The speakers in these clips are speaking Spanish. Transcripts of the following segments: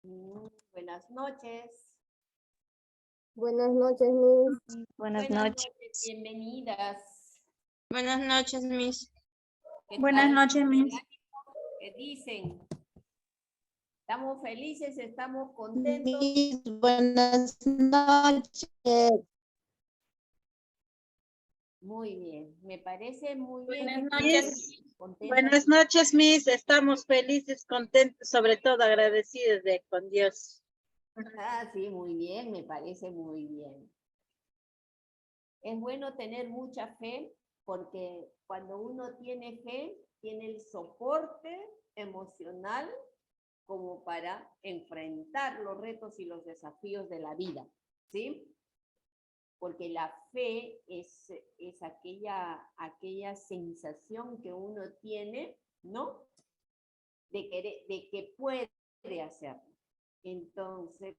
Buenas noches. Buenas noches, Miss. Buenas noches. Bienvenidas. Buenas noches, Miss. ¿Qué Buenas tal? noches, Miss. ¿Qué dicen? ¿Estamos felices? ¿Estamos contentos? Miss, buenas noches. Muy bien, me parece muy bien. Buenas que noches. estén contentas. Buenas noches, Miss. Estamos felices, contentos, sobre todo agradecidos con Dios. Ah, sí, muy bien, me parece muy bien. Es bueno tener mucha fe porque cuando uno tiene fe, tiene el soporte emocional como para enfrentar los retos y los desafíos de la vida, ¿sí? Porque la fe es aquella sensación que uno tiene, ¿no? De que puede hacerlo. Entonces,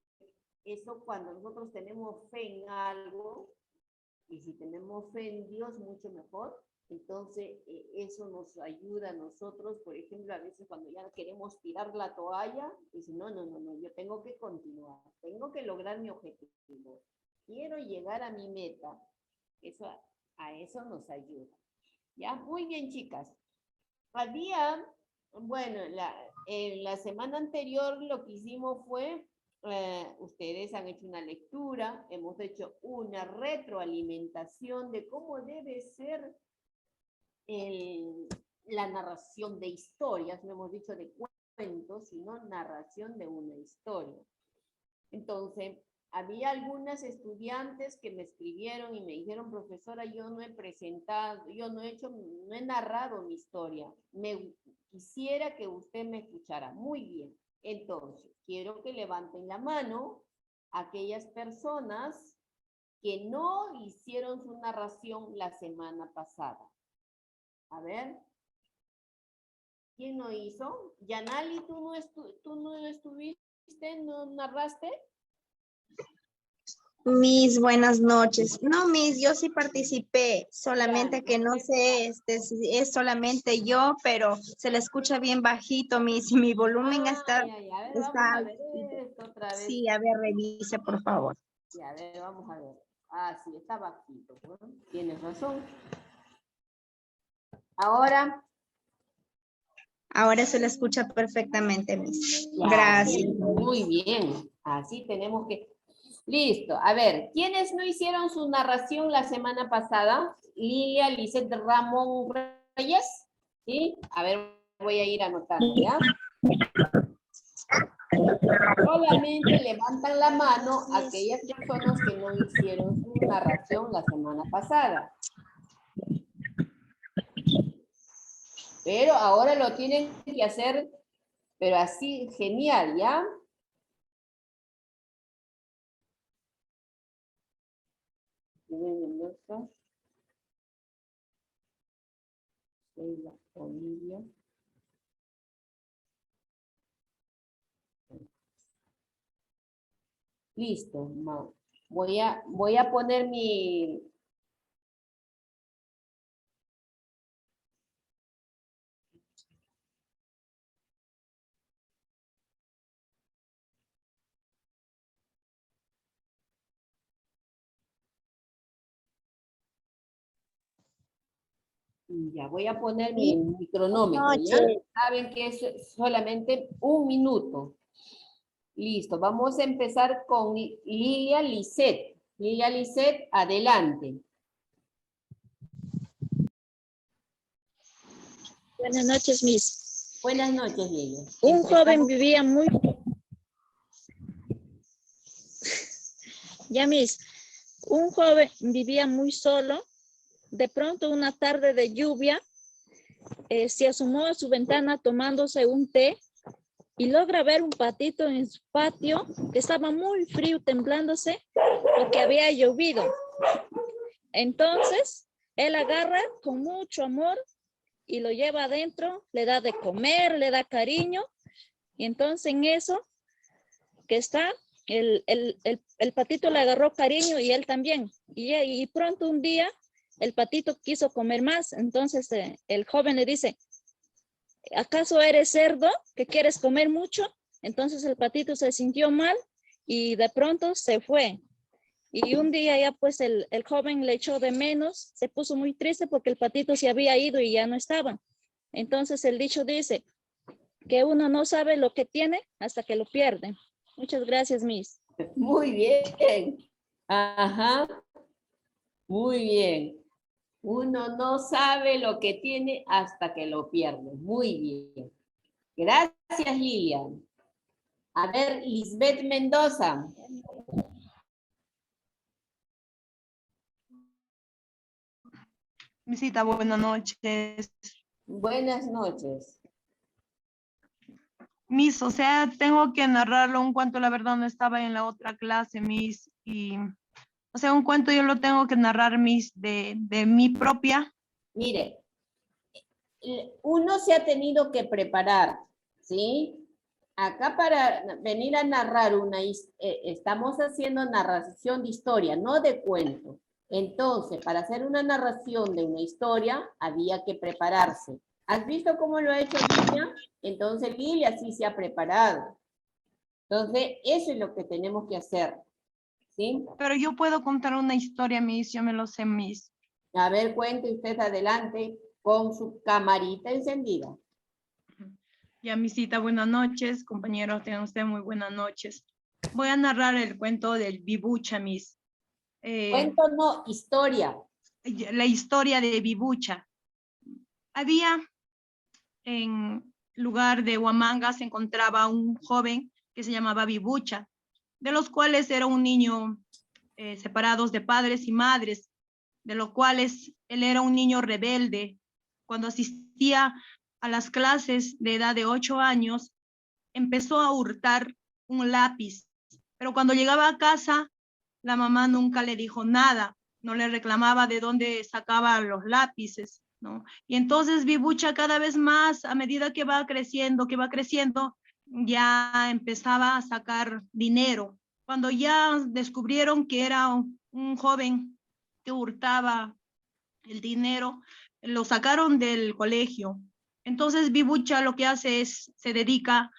eso cuando nosotros tenemos fe en algo, y si tenemos fe en Dios, mucho mejor. Entonces, eso nos ayuda a nosotros, por ejemplo, a veces cuando ya queremos tirar la toalla, dicen, no, yo tengo que continuar, tengo que lograr mi objetivo, quiero llegar a mi meta. Eso, a eso nos ayuda. Ya, muy bien, chicas. Bueno, en la semana anterior lo que hicimos fue ustedes han hecho una lectura, hemos hecho una retroalimentación de cómo debe ser la narración de historias, no hemos dicho de cuentos, sino narración de una historia. Entonces, había algunas estudiantes que me escribieron y me dijeron, profesora, yo no he presentado, yo no he narrado mi historia. Quisiera que usted me escuchara. Muy bien. Entonces, quiero que levanten la mano aquellas personas que no hicieron su narración la semana pasada. A ver. ¿Quién no hizo? Yanali, ¿tú no estuviste? ¿No narraste? Miss, buenas noches. No, Miss, yo sí participé, solamente Ya, que no sé, si es solamente yo, pero se le escucha bien bajito, Miss, y mi volumen está, A ver, vamos a ver esto otra vez. Sí, a ver, revise, por favor. Ya, a ver, vamos a ver. Ah, sí, está bajito. ¿No? Tienes razón. Ahora. Ahora se le escucha perfectamente, Miss. Ya, Gracias. muy bien. Así tenemos que... Listo. A ver, ¿quiénes no hicieron su narración la semana pasada? Lilia, Lisette, Ramón, Reyes. ¿Sí? A ver, voy a ir anotando, ¿ya? Solamente levantan la mano aquellas personas que no hicieron su narración la semana pasada. Pero ahora lo tienen que hacer, pero así, genial, ¿ya? Olivia. Listo, voy a poner mi... Ya, voy a poner mi cronómetro, ¿ya? Saben que es solamente 1 minuto. Listo, vamos a empezar con Lilia Lisset. Lilia Lisset, adelante. Buenas noches, Miss. Buenas noches, Lilia. Un joven vivía muy... Ya, Miss. Un joven vivía muy solo. De pronto, una tarde de lluvia, se asomó a su ventana tomándose un té y logra ver un patito en su patio que estaba muy frío, temblándose porque había llovido. Entonces, él agarra con mucho amor y lo lleva adentro, le da de comer, le da cariño, y entonces en eso que está, el patito le agarró cariño y él también, y pronto un día el patito quiso comer más, entonces el joven le dice, ¿acaso eres cerdo que quieres comer mucho? Entonces el patito se sintió mal y de pronto se fue. Y un día ya pues el joven le echó de menos, se puso muy triste porque el patito se había ido y ya no estaba. Entonces el dicho dice que uno no sabe lo que tiene hasta que lo pierde. Muchas gracias, Miss. Muy bien. Ajá. Muy bien. Uno no sabe lo que tiene hasta que lo pierde. Muy bien. Gracias, Lilian. A ver, Lisbeth Mendoza. Misita, buenas noches. Buenas noches. Miss, o sea, tengo que narrarlo un cuento, la verdad no estaba en la otra clase, Miss, y, o sea, un cuento yo lo tengo que narrar, Miss, de mi propia. Mire, uno se ha tenido que preparar, ¿sí? Acá para venir a narrar estamos haciendo narración de historia, no de cuento. Entonces, para hacer una narración de una historia, había que prepararse. ¿Has visto cómo lo ha hecho Lilia? Entonces, Lilia sí se ha preparado. Entonces, eso es lo que tenemos que hacer, ¿sí? Pero yo puedo contar una historia, Miss, yo me lo sé, Miss. A ver, cuente usted adelante con su camarita encendida. Ya, Misita, buenas noches, compañeros, tengan ustedes muy buenas noches. Voy a narrar el cuento del Bibucha, Miss. Cuento no, historia. La historia de Bibucha. Había en lugar de Huamanga se encontraba un joven que se llamaba Bibucha, de los cuales era un niño separados de padres y madres, de los cuales él era un niño rebelde. Cuando asistía a las clases de edad de 8 años, empezó a hurtar un lápiz, pero cuando llegaba a casa, la mamá nunca le dijo nada, no le reclamaba de dónde sacaba los lápices, ¿no? Y entonces Bibucha cada vez más, a medida que va creciendo, ya empezaba a sacar dinero. Cuando ya descubrieron que era un joven que hurtaba el dinero, lo sacaron del colegio. Entonces Bibucha lo que hace es, se dedica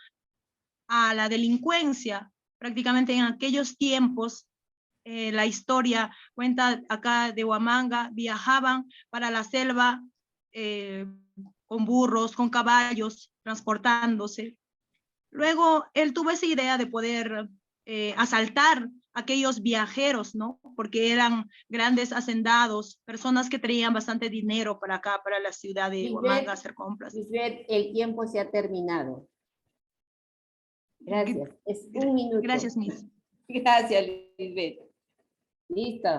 a la delincuencia. Prácticamente en aquellos tiempos, la historia cuenta acá de Huamanga, viajaban para la selva con burros, con caballos, transportándose. Luego él tuvo esa idea de poder asaltar a aquellos viajeros, ¿no? Porque eran grandes hacendados, personas que traían bastante dinero para acá, para la ciudad de Huamanga, a hacer compras. Lisbeth, el tiempo se ha terminado. Gracias. Es un minuto. Gracias, Miss. Gracias, Lisbeth. Listo.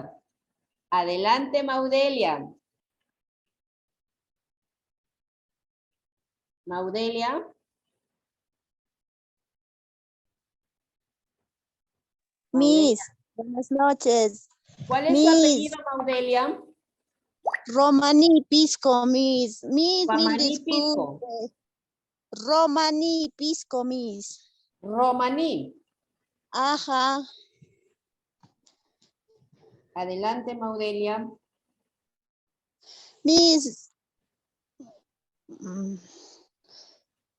Adelante, Maudelia. Maudelia. Miss, buenas noches. ¿Cuál es su Miss, apellido, Maudelia? Romani Pisco, Miss. Miss, mil Guamaní Pisco. disculpe. Romani Pisco, Miss. Romaní. Ajá. Adelante, Maudelia. Miss.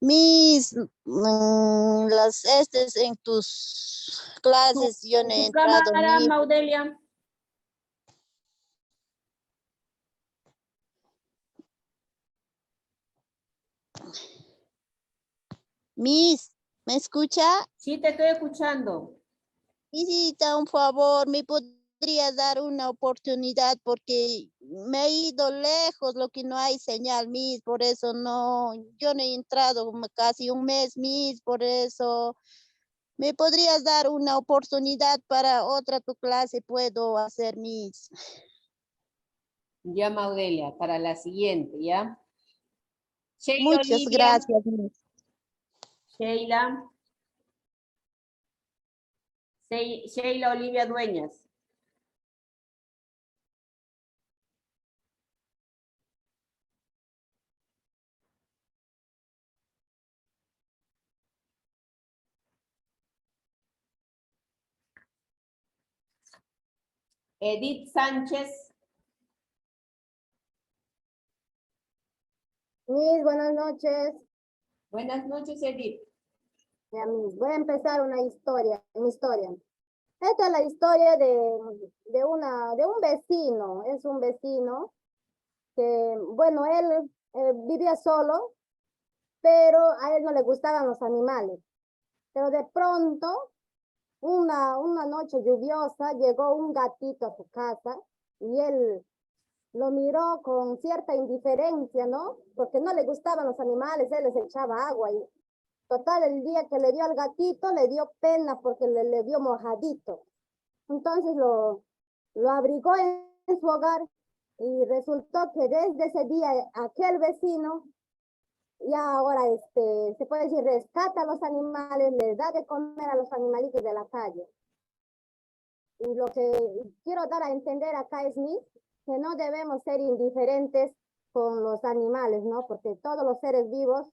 Miss, las estes en tus clases yo no he Su entrado, cámara, Miss. Maudelia. Miss, ¿me escucha? Sí, te estoy escuchando. Visita, un favor, ¿me podría dar una oportunidad? Porque me he ido lejos, lo que no hay señal, Miss, por eso no, yo no he entrado como casi un mes, Miss, por eso. ¿Me podrías dar una oportunidad para otra tu clase? Puedo hacer, Miss. Ya, Maudelia, para la siguiente, ¿ya? Sheila Muchas Olivia. gracias, Miss. Sheila. Sheila Olivia Dueñas. Edith Sánchez. Miss, buenas noches. Buenas noches, Edith. Ya, voy a empezar mi historia. Esta es la historia de un vecino. Es un vecino que, bueno, él vivía solo, pero a él no le gustaban los animales. Pero de pronto, una noche lluviosa, llegó un gatito a su casa y él lo miró con cierta indiferencia, ¿no? Porque no le gustaban los animales, él les echaba agua y total, el día que le dio al gatito, le dio pena porque le dio mojadito. Entonces lo abrigó en su hogar y resultó que desde ese día aquel vecino ya ahora se puede decir rescata a los animales, les da de comer a los animalitos de la calle. Y lo que quiero dar a entender acá es que no debemos ser indiferentes con los animales, ¿no? Porque todos los seres vivos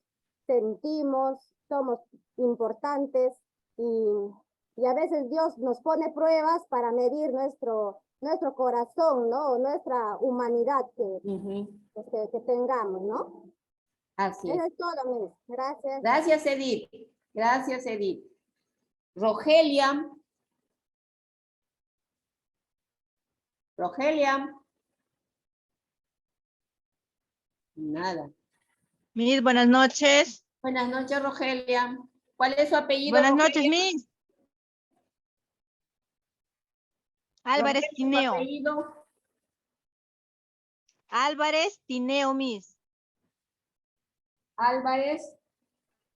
sentimos, somos importantes y a veces Dios nos pone pruebas para medir nuestro corazón, ¿no? Nuestra humanidad que tengamos, ¿no? Así es. Eso es todo, Miss. Gracias. Gracias, Edith. Gracias, Edith. Rogelia. Rogelia. Nada. Miss, buenas noches. Buenas noches, Rogelia. ¿Cuál es su apellido? Buenas Rogelia? noches, Miss. Álvarez Rogelia, ¿su Tineo. apellido? Álvarez Tineo, Miss. Álvarez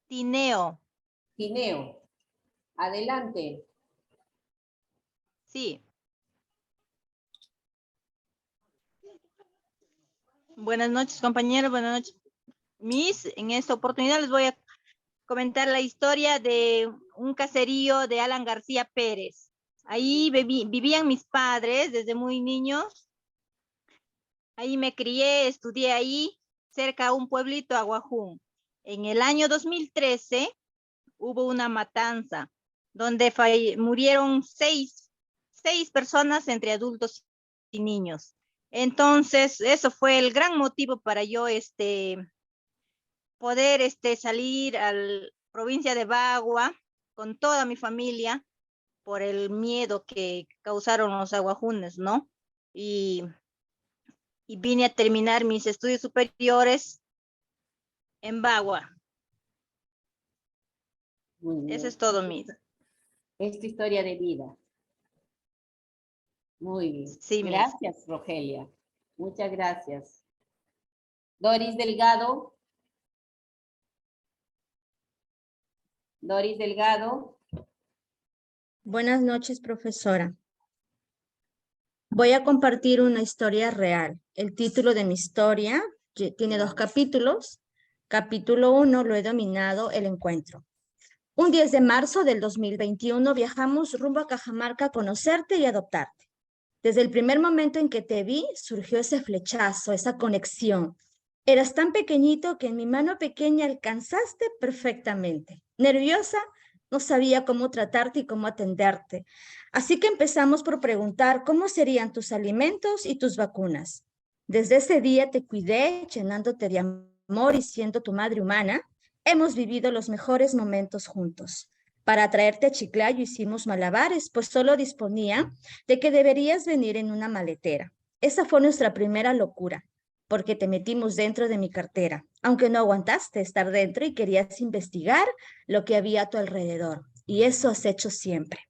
Tineo. Tineo. Adelante. Sí. Buenas noches, compañeros. Buenas noches, Miss. En esta oportunidad les voy a comentar la historia de un caserío de Alan García Pérez. Ahí vivían mis padres desde muy niños. Ahí me crié, estudié ahí, cerca a un pueblito, Aguajún. En el año 2013 hubo una matanza donde murieron seis personas entre adultos y niños. Entonces, eso fue el gran motivo para yo poder salir a la provincia de Bagua con toda mi familia por el miedo que causaron los aguajunes, ¿no? Y vine a terminar mis estudios superiores en Bagua. Muy bien. Eso es todo, Miss. Es tu historia de vida. Muy bien. Sí, Miss. Gracias, Rogelia. Muchas gracias. Doris Delgado. Doris Delgado. Buenas noches, profesora. Voy a compartir una historia real. El título de mi historia tiene 2 capítulos. Capítulo 1 lo he denominado El Encuentro. Un 10 de marzo del 2021 viajamos rumbo a Cajamarca a conocerte y adoptarte. Desde el primer momento en que te vi, surgió ese flechazo, esa conexión. Eras tan pequeñito que en mi mano pequeña alcanzaste perfectamente. Nerviosa, no sabía cómo tratarte y cómo atenderte. Así que empezamos por preguntar cómo serían tus alimentos y tus vacunas. Desde ese día te cuidé, llenándote de amor y siendo tu madre humana. Hemos vivido los mejores momentos juntos. Para traerte a Chiclayo hicimos malabares, pues solo disponía de que deberías venir en una maletera. Esa fue nuestra primera locura, porque te metimos dentro de mi cartera, aunque no aguantaste estar dentro y querías investigar lo que había a tu alrededor. Y eso has hecho siempre.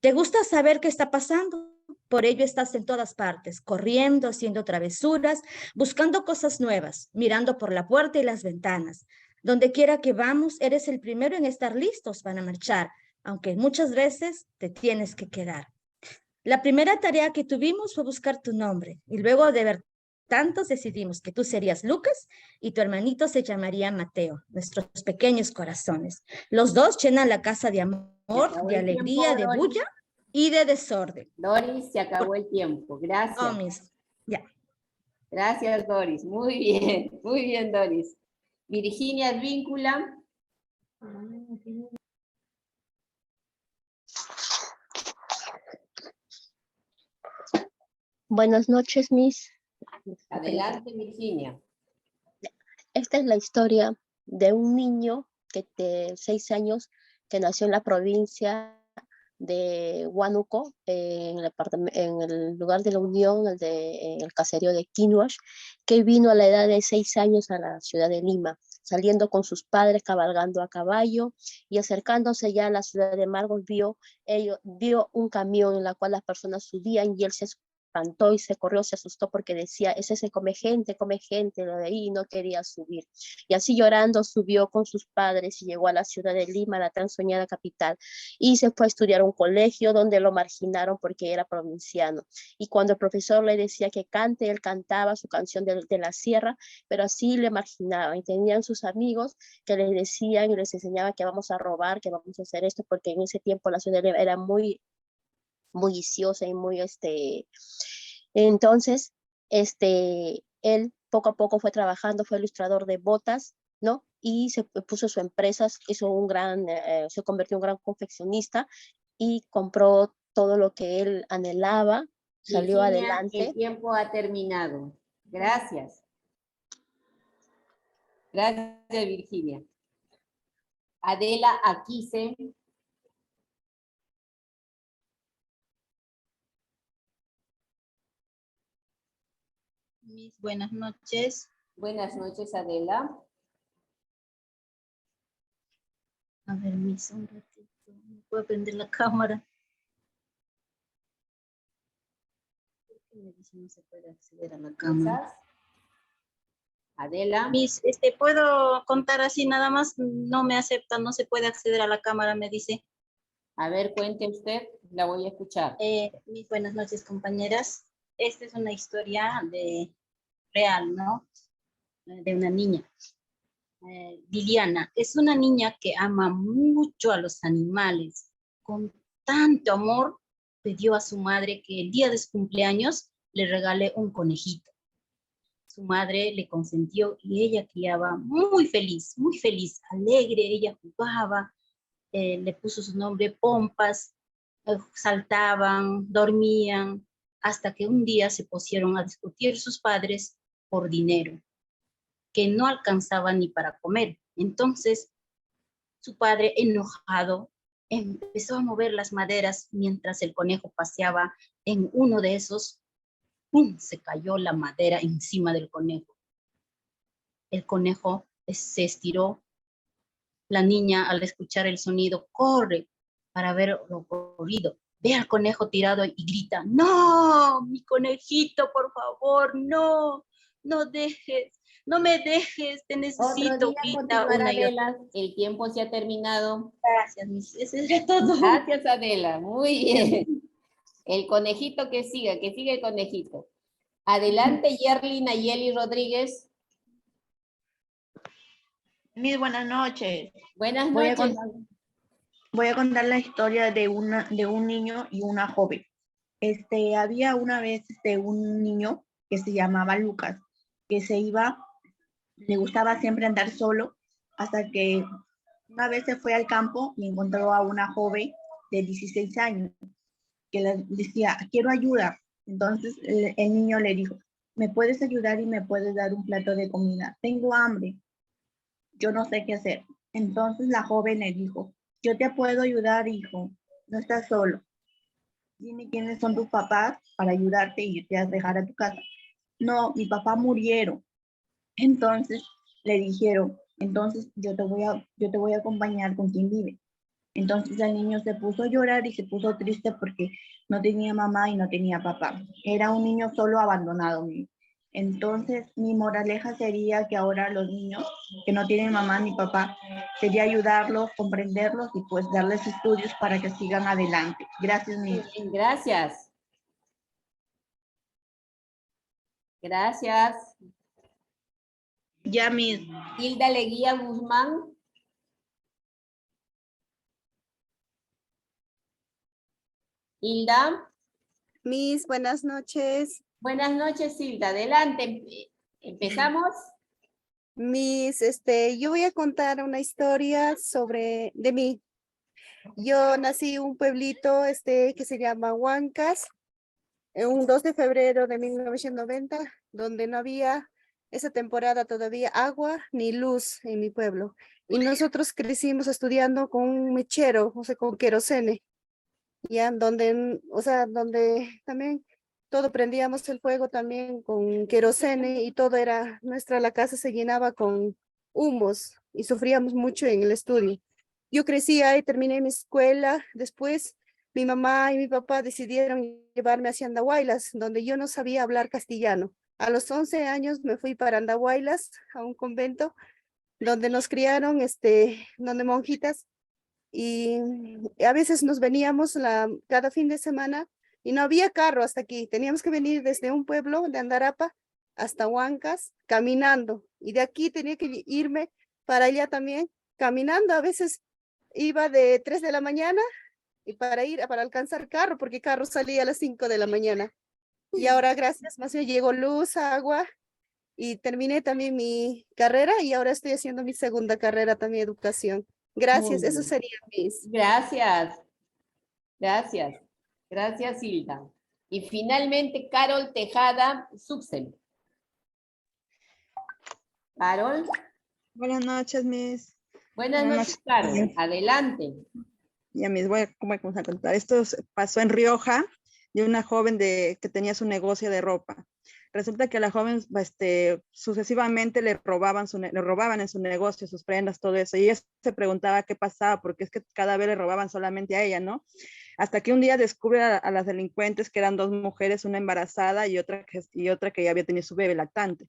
¿Te gusta saber qué está pasando? Por ello estás en todas partes, corriendo, haciendo travesuras, buscando cosas nuevas, mirando por la puerta y las ventanas. Donde quiera que vamos, eres el primero en estar listos para marchar, aunque muchas veces te tienes que quedar. La primera tarea que tuvimos fue buscar tu nombre y luego de ver tantos decidimos que tú serías Lucas y tu hermanito se llamaría Mateo, nuestros pequeños corazones. Los dos llenan la casa de amor, de alegría, de bulla y de desorden. Doris, se acabó el tiempo. Gracias. Oh, Miss. Ya. Gracias, Doris. Muy bien, Doris. Virginia Advíncula. Buenas noches, Miss. Adelante, Virginia. Esta es la historia de un niño que de 6 años que nació en la provincia de Huánuco, en el lugar de la Unión, en el caserío de Quinoash, que vino a la edad de 6 años a la ciudad de Lima, saliendo con sus padres cabalgando a caballo y acercándose ya a la ciudad de Marcos, vio un camión en la cual las personas subían y él se espantó y se corrió, se asustó porque decía, ese se come gente, lo de ahí, y no quería subir. Y así llorando subió con sus padres y llegó a la ciudad de Lima, la tan soñada capital, y se fue a estudiar a un colegio donde lo marginaron porque era provinciano. Y cuando el profesor le decía que cante, él cantaba su canción de la sierra, pero así le marginaban. Y tenían sus amigos que les decían y les enseñaban que vamos a robar, que vamos a hacer esto, porque en ese tiempo la ciudad era muy viciosa y muy, entonces, él poco a poco fue trabajando, fue ilustrador de botas, ¿no? Y se puso su empresa, se convirtió en un gran confeccionista y compró todo lo que él anhelaba, salió Virginia, adelante. el tiempo ha terminado. Gracias. Gracias, Virginia. Adela Aquise. Mis buenas noches. Buenas noches, Adela. A ver, Miss, un ratito. ¿Me puedo prender la cámara? ¿Por qué me dice no se puede acceder a la cámara? Adela. Miss, ¿puedo contar así nada más? No me acepta, no se puede acceder a la cámara, me dice. A ver, cuente usted, la voy a escuchar. Mis buenas noches, compañeras. Esta es una historia real, ¿no? De una niña. Liliana es una niña que ama mucho a los animales. Con tanto amor, pidió a su madre que el día de su cumpleaños le regale un conejito. Su madre le consentió y ella criaba muy feliz, alegre. Ella jugaba, le puso su nombre Pompas, saltaban, dormían, hasta que un día se pusieron a discutir sus padres por dinero, que no alcanzaba ni para comer. Entonces, su padre, enojado, empezó a mover las maderas mientras el conejo paseaba en uno de esos. ¡Pum! Se cayó la madera encima del conejo. El conejo se estiró. La niña, al escuchar el sonido, corre para ver lo ocurrido. Ve al conejo tirado y grita, ¡no! Mi conejito, por favor, no, no dejes, no me dejes, te necesito. Otro día continuará, Adela, el tiempo se ha terminado. Gracias, Miss, eso es todo. Gracias, Adela, muy bien. El conejito que siga el conejito. Adelante, Yerly Nayeli Rodríguez. Mis buenas noches. Buenas noches. Voy a contar la historia de un niño y una joven. Había una vez un niño que se llamaba Lucas, que le gustaba siempre andar solo, hasta que una vez se fue al campo y encontró a una joven de 16 años, que le decía, quiero ayuda. Entonces el niño le dijo, ¿me puedes ayudar y me puedes dar un plato de comida? Tengo hambre, yo no sé qué hacer. Entonces la joven le dijo, yo te puedo ayudar, hijo, no estás solo. Dime quiénes son tus papás para ayudarte y irte a dejar a tu casa. No, mi papá murieron. Entonces le dijeron, entonces yo te voy a acompañar con quien vive. Entonces el niño se puso a llorar y se puso triste porque no tenía mamá y no tenía papá. Era un niño solo abandonado. Entonces mi moraleja sería que ahora los niños que no tienen mamá ni papá, sería ayudarlos, comprenderlos y pues darles estudios para que sigan adelante. Gracias, Miss. Gracias. Gracias. Ya, Miss. Hilda Leguía Guzmán. Hilda. Miss, buenas noches. Buenas noches, Hilda. Adelante. ¿Empezamos? Miss, yo voy a contar una historia de mí. Yo nací en un pueblito, que se llama Huancas, un 2 de febrero de 1990, donde no había esa temporada todavía agua ni luz en mi pueblo. Y nosotros crecimos estudiando con un mechero, o sea, con querosene, ya donde, o sea, donde también todo prendíamos el fuego también con querosene y todo era, la casa se llenaba con humos y sufríamos mucho en el estudio. Yo crecí ahí, terminé mi escuela, después mi mamá y mi papá decidieron llevarme hacia Andahuaylas, donde yo no sabía hablar castellano. A los 11 años me fui para Andahuaylas, a un convento, donde nos criaron, donde monjitas, y a veces nos veníamos cada fin de semana y no había carro hasta aquí. Teníamos que venir desde un pueblo de Andarapa hasta Huancas caminando, y de aquí tenía que irme para allá también caminando. A veces iba de 3 de la mañana y para alcanzar carro, porque carro salía a las 5 de la mañana. Y ahora, gracias, más bien llegó luz, agua, y terminé también mi carrera y ahora estoy haciendo mi segunda carrera también, educación. Gracias, Muy eso bien. sería mis. Gracias. Gracias. Gracias, Hilda. Y finalmente, Carol Tejada Suxel. Carol. Buenas noches, Miss. Buenas noches, Carol. Adelante. Ya, Miss, voy a comenzar a contar. Esto pasó en Rioja, de una joven que tenía su negocio de ropa. Resulta que a la joven sucesivamente le robaban en su negocio, sus prendas, todo eso. Y ella se preguntaba qué pasaba, porque es que cada vez le robaban solamente a ella, ¿no? Hasta que un día descubre a las delincuentes, que eran dos mujeres, una embarazada y otra que ya había tenido su bebé lactante.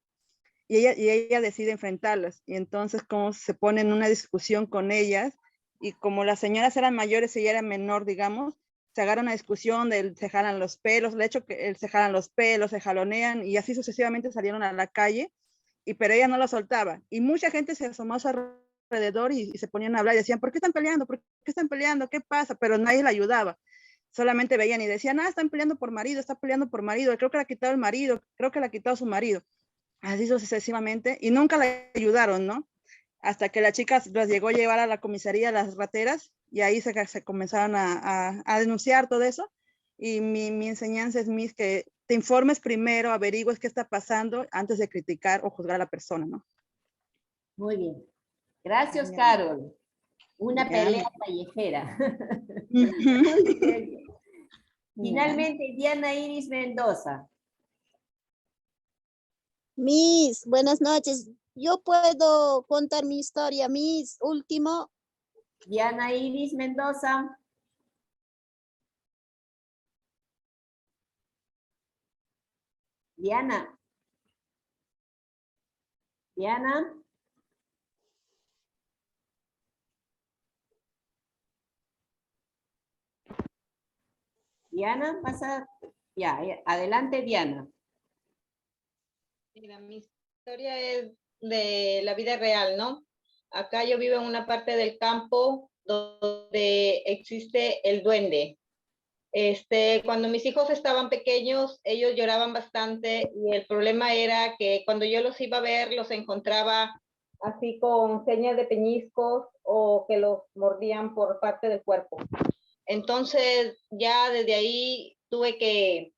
Y ella decide enfrentarlas. Y entonces, como se pone en una discusión con ellas, y como las señoras eran mayores y ella era menor, digamos, se agarra una discusión se jalan los pelos, de hecho que se jalan los pelos, se jalonean, y así sucesivamente salieron a la calle, pero ella no lo soltaba. Y mucha gente se asomó a su alrededor y se ponían a hablar y decían, ¿por qué están peleando? ¿Por qué están peleando? ¿Qué pasa? Pero nadie la ayudaba. Solamente veían y decían, están peleando por marido, está peleando por marido, creo que le ha quitado el marido, creo que le ha quitado su marido. Así sucesivamente, y nunca la ayudaron, ¿no? Hasta que la chica las llegó a llevar a la comisaría, las rateras, y ahí se comenzaron a denunciar todo eso. Y mi enseñanza es, Miss, que te informes primero, averigües qué está pasando antes de criticar o juzgar a la persona, ¿no? Muy bien. Gracias, Carol. Una pelea callejera. Muy bien. Finalmente, Diana Iris Mendoza. Miss, buenas noches. Yo puedo contar mi historia, Miss, último. Diana Iris Mendoza. Diana. Diana. Diana, pasa. Ya, adelante, Diana. Mira, mi historia es de la vida real, ¿no? Acá yo vivo en una parte del campo donde existe el duende. Cuando mis hijos estaban pequeños, ellos lloraban bastante y el problema era que cuando yo los iba a ver, los encontraba así con señas de peñiscos o que los mordían por parte del cuerpo. Entonces ya desde ahí tuve que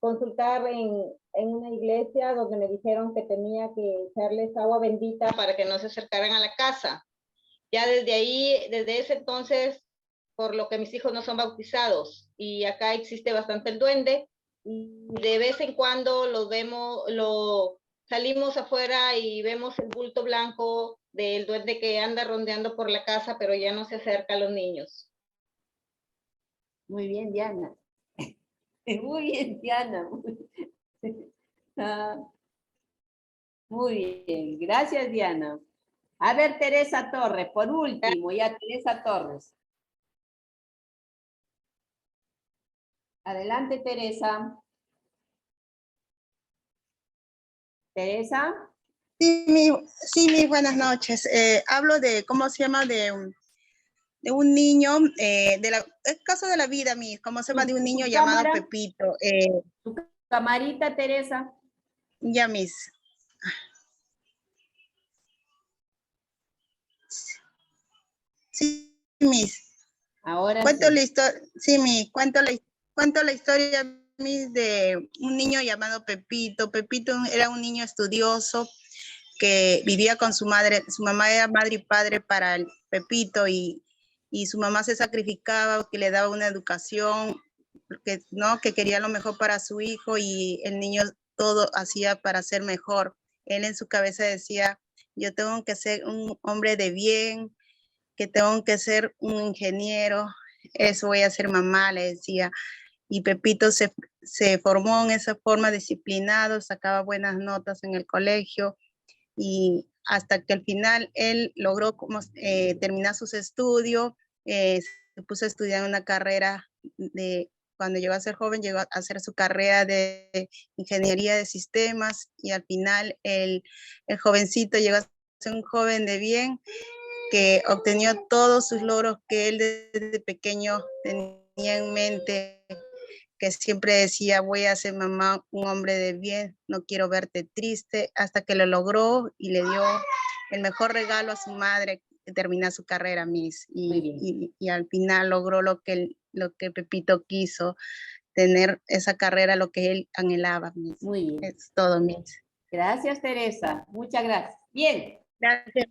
consultar en una iglesia donde me dijeron que tenía que echarles agua bendita para que no se acercaran a la casa. Ya desde ahí, desde ese entonces, por lo que mis hijos no son bautizados, y acá existe bastante el duende, y de vez en cuando lo vemos, salimos afuera y vemos el bulto blanco del duende que anda rondeando por la casa, pero ya no se acerca a los niños. Muy bien, Diana. Muy bien, Diana. Muy bien, gracias, Diana. A ver, Teresa Torres, por último, ya Teresa Torres. Adelante, Teresa. Teresa. Sí, buenas noches. Hablo de, ¿cómo se llama? De un niño, es caso de la vida, ¿cómo se llama? De un niño llamado cámara? Pepito. Tu camarita, Teresa. Ya, Miss. Sí, Miss. Ahora cuento sí. la historia. Sí, cuento la historia Miss, de un niño llamado Pepito. Pepito era un niño estudioso que vivía con su madre. Su mamá era madre y padre para el Pepito y su mamá se sacrificaba, que le daba una educación, que, ¿no? Que quería lo mejor para su hijo y el niño todo hacía para ser mejor. Él en su cabeza decía, yo tengo que ser un hombre de bien, que tengo que ser un ingeniero, eso voy a ser mamá, le decía. Y Pepito se formó en esa forma disciplinado, sacaba buenas notas en el colegio y hasta que al final él logró terminar sus estudios, se puso a estudiar una carrera cuando llegó a ser joven, llegó a hacer su carrera de ingeniería de sistemas y al final el jovencito llegó a ser un joven de bien que obtenió todos sus logros que él desde pequeño tenía en mente, que siempre decía, voy a ser mamá, un hombre de bien, no quiero verte triste, hasta que lo logró y le dio el mejor regalo a su madre, que terminó su carrera, Miss, y al final logró lo que Pepito quiso, tener esa carrera, lo que él anhelaba, Miss. Muy bien. Es todo, Miss. Gracias, Teresa. Muchas gracias. Bien. Gracias.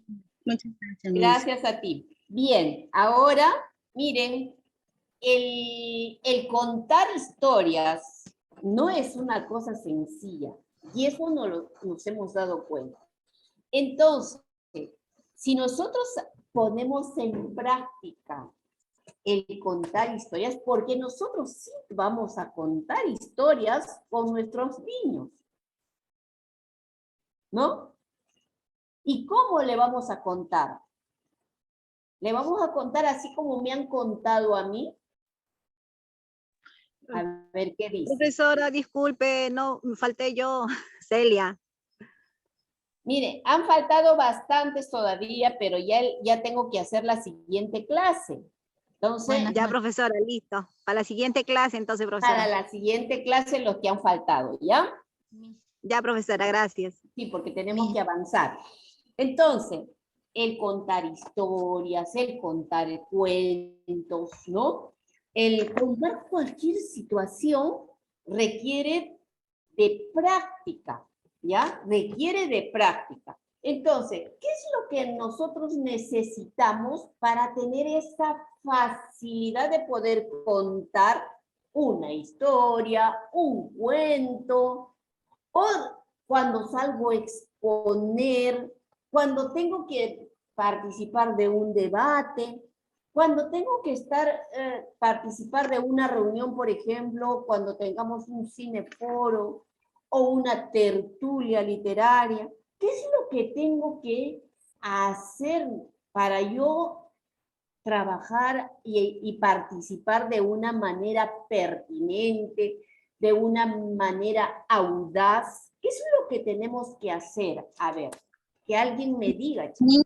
Muchas gracias, Miss. Gracias a ti. Bien, ahora, miren, el contar historias no es una cosa sencilla y eso nos hemos dado cuenta. Entonces, si nosotros ponemos en práctica el contar historias, porque nosotros sí vamos a contar historias con nuestros niños, ¿no? ¿Y cómo le vamos a contar? ¿Le vamos a contar así como me han contado a mí? A ver qué dice. Profesora, disculpe, no, falté yo, Celia. Mire, han faltado bastantes todavía, pero ya tengo que hacer la siguiente clase. Entonces, Ya, profesora, listo. Para la siguiente clase, entonces, profesora. Para la siguiente clase, los que han faltado, ¿ya? Ya, profesora, gracias. Sí, porque tenemos que avanzar. Entonces, el contar historias, el contar cuentos, ¿no? El contar cualquier situación requiere de práctica, ¿ya? Requiere de práctica. Entonces, ¿qué es lo que nosotros necesitamos para tener esa facilidad de poder contar una historia, un cuento, o cuando salgo a exponer, cuando tengo que participar de un debate, cuando tengo que participar de una reunión, por ejemplo, cuando tengamos un cineforo o una tertulia literaria? ¿Qué es lo que tengo que hacer para yo trabajar y participar de una manera pertinente, de una manera audaz? ¿Qué es lo que tenemos que hacer? A ver, que alguien me diga, chicos.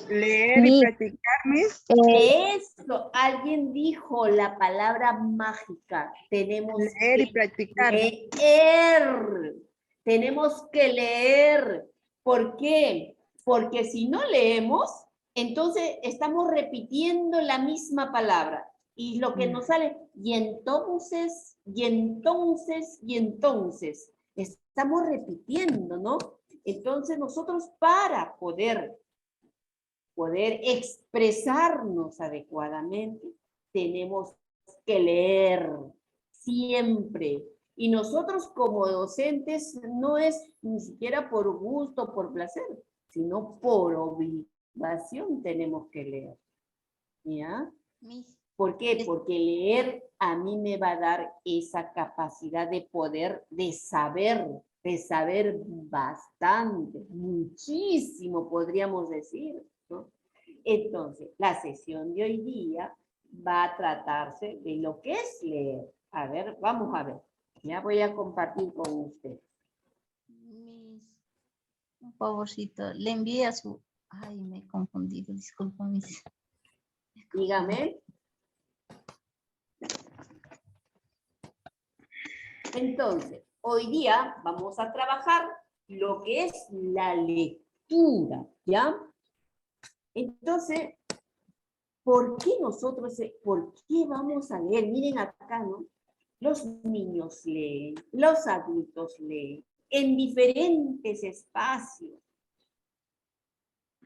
Leer y practicar, Miss. Eso, alguien dijo la palabra mágica. Tenemos leer y practicar. Leer. Tenemos que leer. ¿Por qué? Porque si no leemos, entonces estamos repitiendo la misma palabra. Y lo que nos sale, y entonces, y entonces, y entonces. Estamos repitiendo, ¿no? Entonces nosotros para poder expresarnos adecuadamente, tenemos que leer siempre. Y nosotros como docentes no es ni siquiera por gusto, por placer, sino por obligación tenemos que leer. ¿Ya? ¿Por qué? Porque leer a mí me va a dar esa capacidad de poder, de saber bastante, muchísimo podríamos decir, ¿no? Entonces, la sesión de hoy día va a tratarse de lo que es leer. A ver, vamos a ver. Ya voy a compartir con usted. Un favorcito, le envié a su... Ay, me he confundido, disculpa, Miss. Dígame. Entonces, hoy día vamos a trabajar lo que es la lectura, ¿ya? Entonces, ¿por qué vamos a leer? Miren acá, ¿no? Los niños leen, los adultos leen, en diferentes espacios.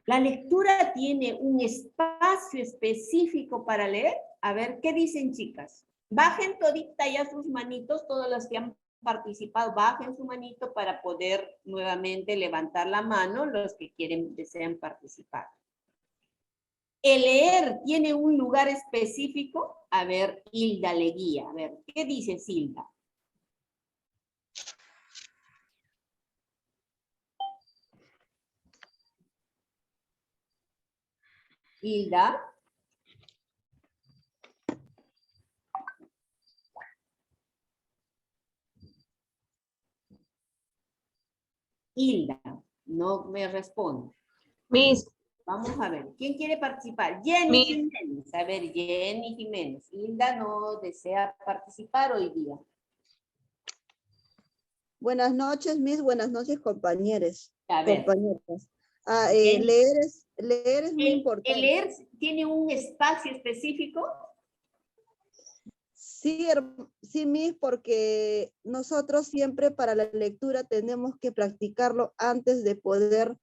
¿La lectura tiene un espacio específico para leer? A ver, ¿qué dicen, chicas? Bajen todita ya sus manitos, todas las que han participado, bajen su manito para poder nuevamente levantar la mano los que desean participar. ¿El leer tiene un lugar específico? A ver, Hilda Leguía, a ver, ¿qué dices, Hilda? Hilda. Hilda, no me responde. Miss. Vamos a ver, ¿quién quiere participar? Jenny Jiménez. A ver, Jenny Jiménez. Hilda no desea participar hoy día. Buenas noches, Miss. Buenas noches, compañeros. A ver. Compañeras. Leer es muy importante. ¿El leer tiene un espacio específico? Sí, sí, Miss, porque nosotros siempre para la lectura tenemos que practicarlo antes de poder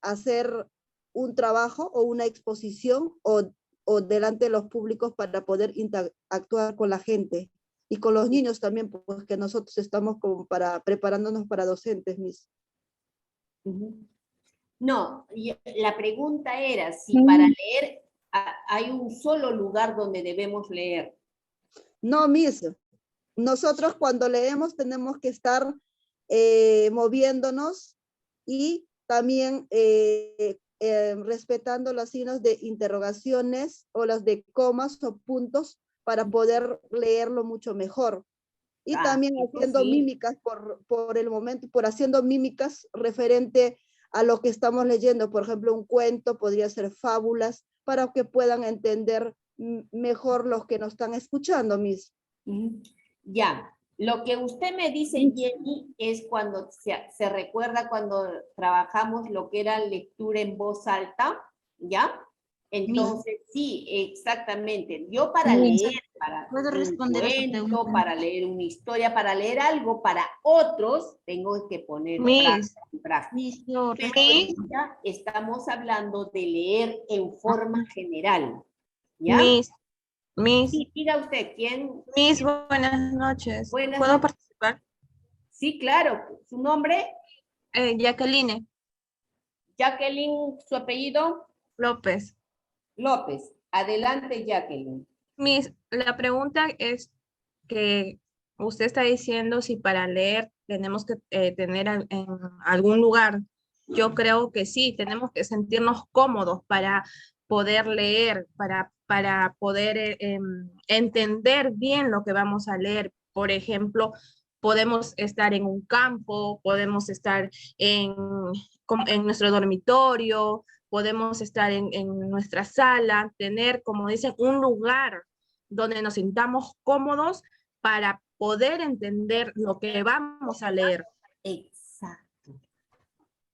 hacer un trabajo o una exposición o delante de los públicos para poder interactuar con la gente. Y con los niños también, pues que nosotros estamos como preparándonos para docentes, Miss. No, la pregunta era si para leer hay un solo lugar donde debemos leer. No, Miss. Nosotros cuando leemos tenemos que estar moviéndonos y también respetando los signos de interrogaciones o las de comas o puntos para poder leerlo mucho mejor. Y también haciendo mímicas por el momento, haciendo mímicas referente a lo que estamos leyendo. Por ejemplo, un cuento, podría ser fábulas, para que puedan entender mejor los que nos están escuchando, Miss. Ya, lo que usted me dice, Jenny, es cuando se recuerda cuando trabajamos lo que era lectura en voz alta, ¿ya? Entonces, sí, exactamente. Yo para leer, para ¿puedo responder a su cuento, pregunta? para leer una historia, para leer algo para otros, tengo que poner Miss. práctica. Pero ahorita estamos hablando de leer en forma general, ¿ya? Miss. Sí, diga usted, ¿quién? Miss, buenas noches. Buenas ¿Puedo noches. participar? Sí, claro. ¿Su nombre? Jacqueline. Jacqueline, ¿su apellido? López. López. Adelante, Jacqueline. Miss, la pregunta es que usted está diciendo si para leer tenemos que tener en algún lugar. Yo creo que sí, tenemos que sentirnos cómodos para poder leer, para poder entender bien lo que vamos a leer. Por ejemplo, podemos estar en un campo, podemos estar en nuestro dormitorio, podemos estar en nuestra sala, tener, como dicen, un lugar donde nos sintamos cómodos para poder entender lo que vamos a leer. Exacto.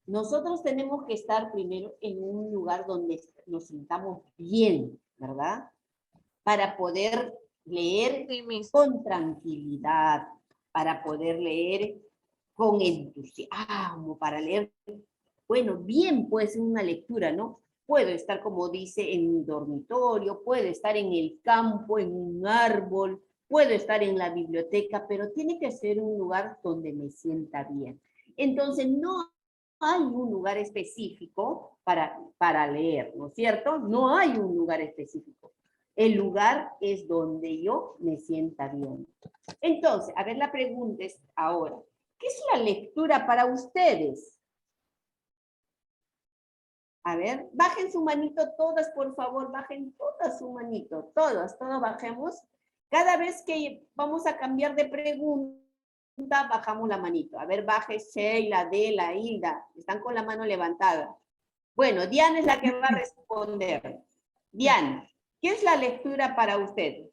Nosotros tenemos que estar primero en un lugar donde nos sintamos bien, ¿verdad? Para poder leer con tranquilidad, para poder leer con entusiasmo, para leer, bueno, bien puede ser una lectura, ¿no? Puedo estar, como dice, en mi dormitorio, puedo estar en el campo, en un árbol, puedo estar en la biblioteca, pero tiene que ser un lugar donde me sienta bien. Entonces, no hay un lugar específico para leer, ¿no es cierto? No hay un lugar específico. El lugar es donde yo me sienta bien. Entonces, a ver, la pregunta es ahora, ¿qué es la lectura para ustedes? A ver, bajen su manito todas, por favor, bajen todas su manito, todos bajemos. Cada vez que vamos a cambiar de pregunta, bajamos la manito. A ver, baje Sheila, Adela, Hilda, están con la mano levantada. Bueno, Diana es la que va a responder. Diana, ¿qué es la lectura para usted?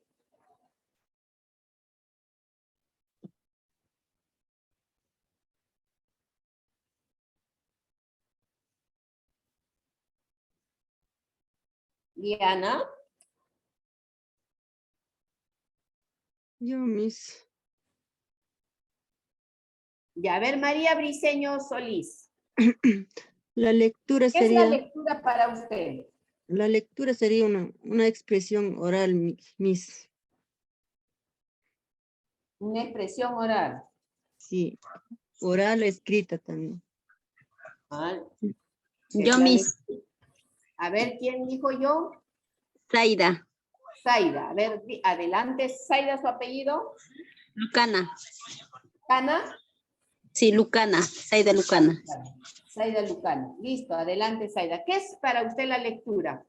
Diana. Yo, Miss. Ya, a ver, María Briceño Solís. La lectura ¿Qué es la sería, lectura para usted? la lectura sería una expresión oral, Miss. Una expresión oral. Sí, oral o escrita también. Ah, Yo, Miss. A ver, ¿quién dijo yo? Zaida. Zaida. A ver, adelante. Zaida, su apellido. Lucana. ¿Cana? Sí, Lucana. Zaida Lucana. Zaida Lucana. Listo, adelante, Zaida. ¿Qué es para usted la lectura?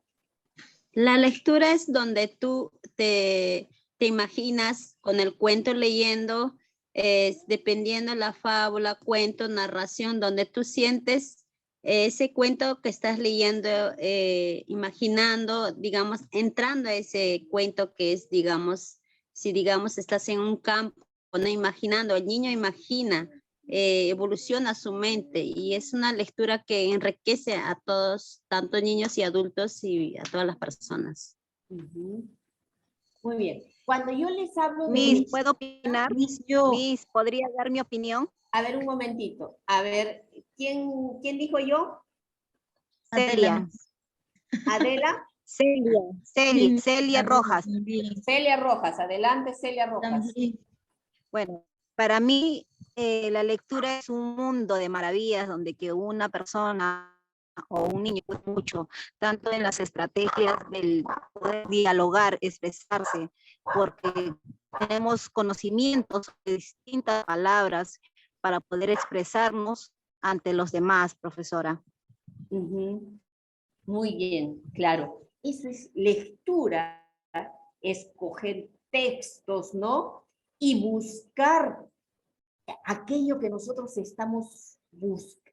La lectura es donde tú te imaginas con el cuento leyendo, dependiendo la fábula, cuento, narración, donde tú sientes ese cuento que estás leyendo, imaginando, digamos, entrando a ese cuento que es, digamos, si digamos estás en un campo, ¿no? Imaginando, el niño imagina, evoluciona su mente y es una lectura que enriquece a todos, tanto niños y adultos y a todas las personas. Muy bien. Cuando yo les hablo de... Miss, ¿puedo opinar? Miss, yo. Miss, ¿podría dar mi opinión? A ver, un momentito. A ver, ¿quién dijo yo? Celia. ¿Adela? Celia Rojas. Celia Rojas. Adelante, Celia Rojas. Bueno, para mí la lectura es un mundo de maravillas donde que una persona o un niño puede mucho, tanto en las estrategias del poder dialogar, expresarse, porque tenemos conocimientos de distintas palabras para poder expresarnos ante los demás, profesora. Muy bien, claro. Eso es lectura, escoger textos, ¿no? Y buscar aquello que nosotros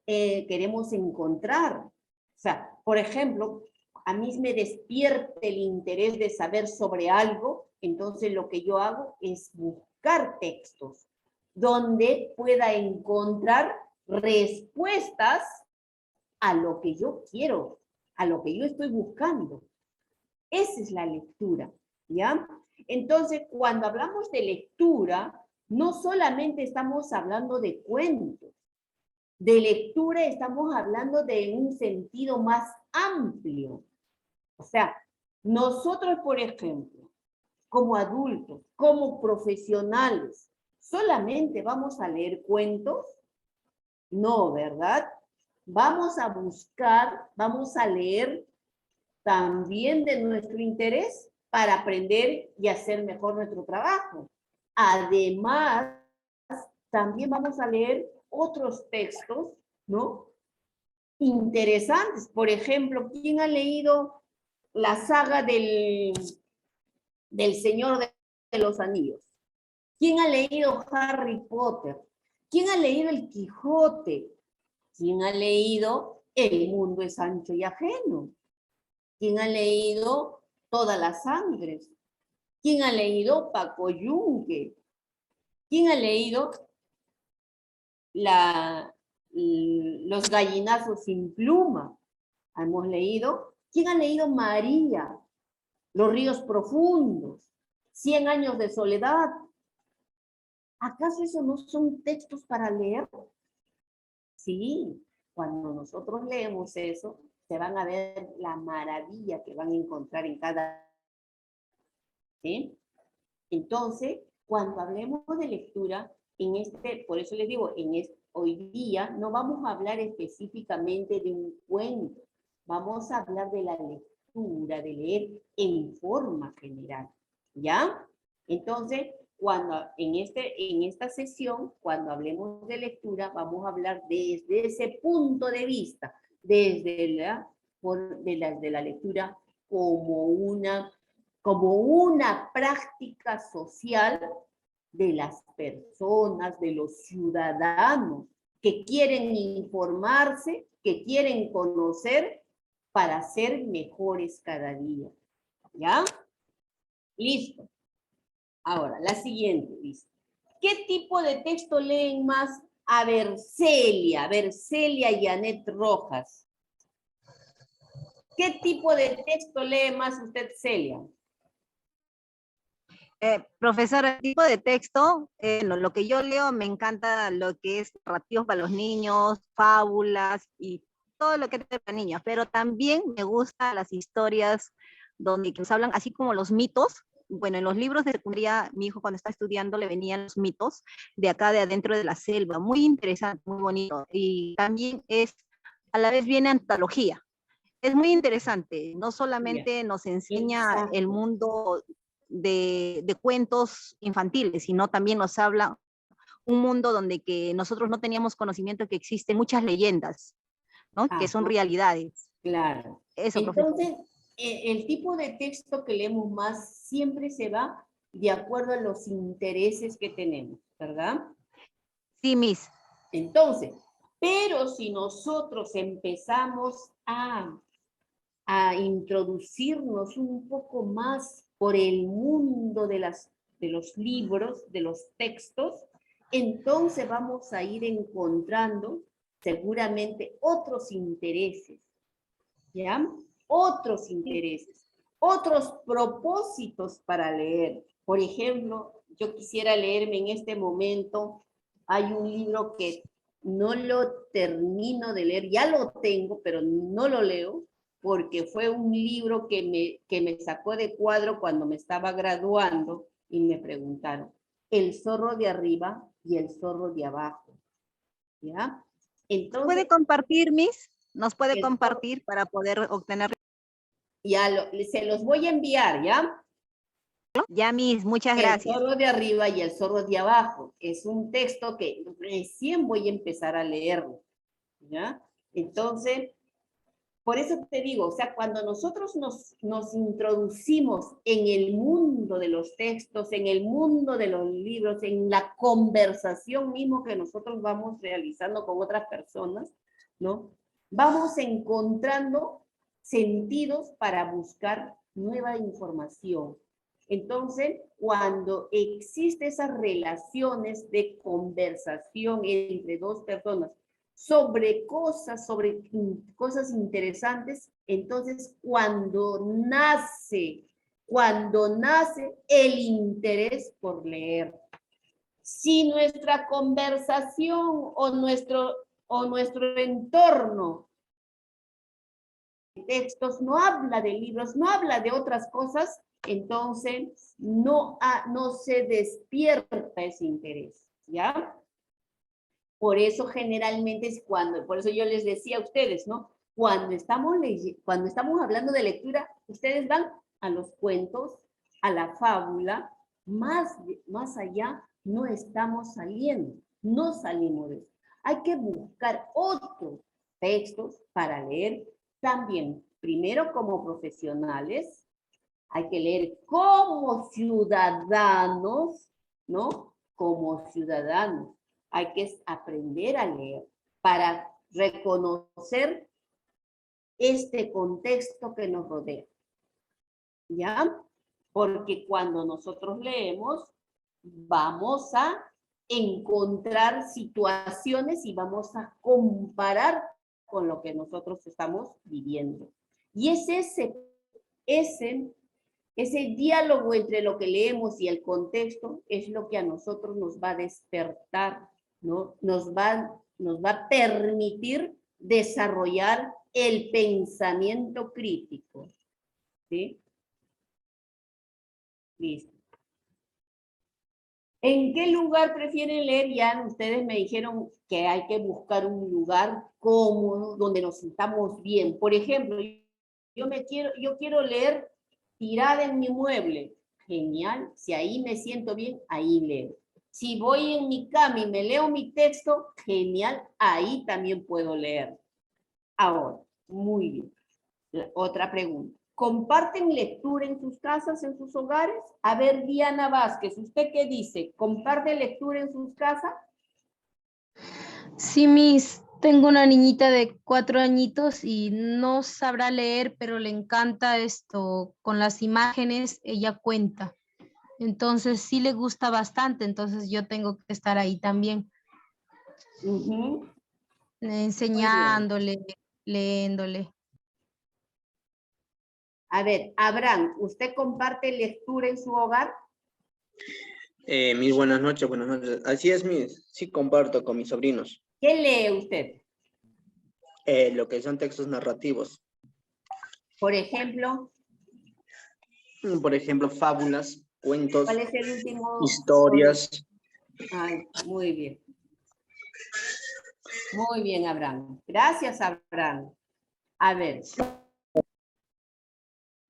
queremos encontrar. O sea, por ejemplo, a mí me despierta el interés de saber sobre algo, entonces lo que yo hago es buscar textos donde pueda encontrar respuestas a lo que yo quiero, a lo que yo estoy buscando. Esa es la lectura, ¿ya? Entonces, cuando hablamos de lectura, no solamente estamos hablando de cuentos. De lectura estamos hablando de un sentido más amplio. O sea, nosotros, por ejemplo, como adultos, como profesionales, ¿solamente vamos a leer cuentos? No, ¿verdad? Vamos a buscar, vamos a leer también de nuestro interés para aprender y hacer mejor nuestro trabajo. Además, también vamos a leer otros textos, ¿no? Interesantes. Por ejemplo, ¿quién ha leído la saga del Señor de los Anillos? ¿Quién ha leído Harry Potter? ¿Quién ha leído El Quijote? ¿Quién ha leído El mundo es ancho y ajeno? ¿Quién ha leído Todas las sangres? ¿Quién ha leído Paco Yunque? ¿Quién ha leído Los gallinazos sin pluma? ¿Hemos leído? ¿Quién ha leído María? Los ríos profundos, 100 años de soledad. ¿Acaso eso no son textos para leer? Sí, cuando nosotros leemos eso, se van a ver la maravilla que van a encontrar en cada... ¿sí? Entonces, cuando hablemos de lectura, por eso les digo, hoy día no vamos a hablar específicamente de un cuento, vamos a hablar de la lectura, de leer en forma general, ¿ya? Entonces, en esta sesión, cuando hablemos de lectura, vamos a hablar desde ese punto de vista, desde la lectura como una práctica social de las personas, de los ciudadanos que quieren informarse, que quieren conocer para ser mejores cada día. ¿Ya? Listo. Ahora, la siguiente dice, ¿qué tipo de texto leen más? A ver, Celia y Anet Rojas. ¿Qué tipo de texto lee más usted, Celia? Profesora, el tipo de texto, lo que yo leo me encanta lo que es narrativos para los niños, fábulas y todo lo que es para niños, pero también me gustan las historias donde que nos hablan, así como los mitos. Bueno, en los libros de secundaria, mi hijo cuando está estudiando le venían los mitos de acá de adentro de la selva, muy interesante, muy bonito, y también es, a la vez viene antología. Es muy interesante, no solamente nos enseña el Exacto. mundo de cuentos infantiles, sino también nos habla un mundo donde que nosotros no teníamos conocimiento que existen muchas leyendas, ¿no? Que son Ajá. realidades. Claro. Eso, profesor. Entonces, el tipo de texto que leemos más siempre se va de acuerdo a los intereses que tenemos, ¿verdad? Sí, Miss. Entonces, pero si nosotros empezamos a introducirnos un poco más por el mundo de los libros, de los textos, entonces vamos a ir encontrando seguramente otros intereses, ¿ya? Otros intereses, otros propósitos para leer. Por ejemplo, yo quisiera leerme en este momento, hay un libro que no lo termino de leer, ya lo tengo, pero no lo leo, porque fue un libro que me sacó de cuadro cuando me estaba graduando y me preguntaron, el zorro de arriba y el zorro de abajo, ¿ya? Entonces, ¿Puede compartir, Miss? ¿Nos puede compartir para poder obtener? Ya se los voy a enviar, ¿ya? Ya, Miss, muchas El gracias. zorro de arriba y el zorro de abajo. Es un texto que recién voy a empezar a leerlo, ¿ya? Entonces, por eso te digo, o sea, cuando nosotros nos introducimos en el mundo de los textos, en el mundo de los libros, en la conversación mismo que nosotros vamos realizando con otras personas, ¿no? Vamos encontrando sentidos para buscar nueva información. Entonces, cuando existen esas relaciones de conversación entre dos personas sobre cosas interesantes, entonces cuando nace el interés por leer. Si nuestra conversación o nuestro entorno de textos no habla de libros, no habla de otras cosas, entonces no se despierta ese interés, ¿ya? Por eso generalmente es por eso yo les decía a ustedes, ¿no? Cuando estamos hablando de lectura, ustedes van a los cuentos, a la fábula, más allá no estamos saliendo, no salimos de eso. Hay que buscar otros textos para leer también, primero como profesionales, hay que leer como ciudadanos, ¿no? Como ciudadanos. Hay que aprender a leer para reconocer este contexto que nos rodea. ¿Ya? Porque cuando nosotros leemos, vamos a encontrar situaciones y vamos a comparar con lo que nosotros estamos viviendo. Y es ese diálogo entre lo que leemos y el contexto es lo que a nosotros nos va a despertar, ¿no? Nos va a permitir desarrollar el pensamiento crítico. ¿Sí? Listo. ¿En qué lugar prefieren leer? Ya ustedes me dijeron que hay que buscar un lugar cómodo, donde nos sintamos bien. Por ejemplo, yo quiero leer tirada en mi mueble. Genial. Si ahí me siento bien, ahí leo. Si voy en mi cama y me leo mi texto, genial, ahí también puedo leer. Ahora, muy bien. Otra pregunta. ¿Comparten lectura en sus casas, en sus hogares? A ver, Diana Vázquez, ¿usted qué dice? ¿Comparte lectura en sus casas? Sí, Miss, tengo una niñita de 4 añitos y no sabrá leer, pero le encanta esto, con las imágenes ella cuenta. Entonces sí le gusta bastante, entonces yo tengo que estar ahí también. Enseñándole, leyéndole. A ver, Abraham, ¿usted comparte lectura en su hogar? Mis buenas noches, buenas noches. Así es, Miss. Sí comparto con mis sobrinos. ¿Qué lee usted? Lo que son textos narrativos. Por ejemplo, Por ejemplo, fábulas, cuentos, ¿cuál es el último? historias. Ay, muy bien. Muy bien, Abraham. Gracias, Abraham. A ver.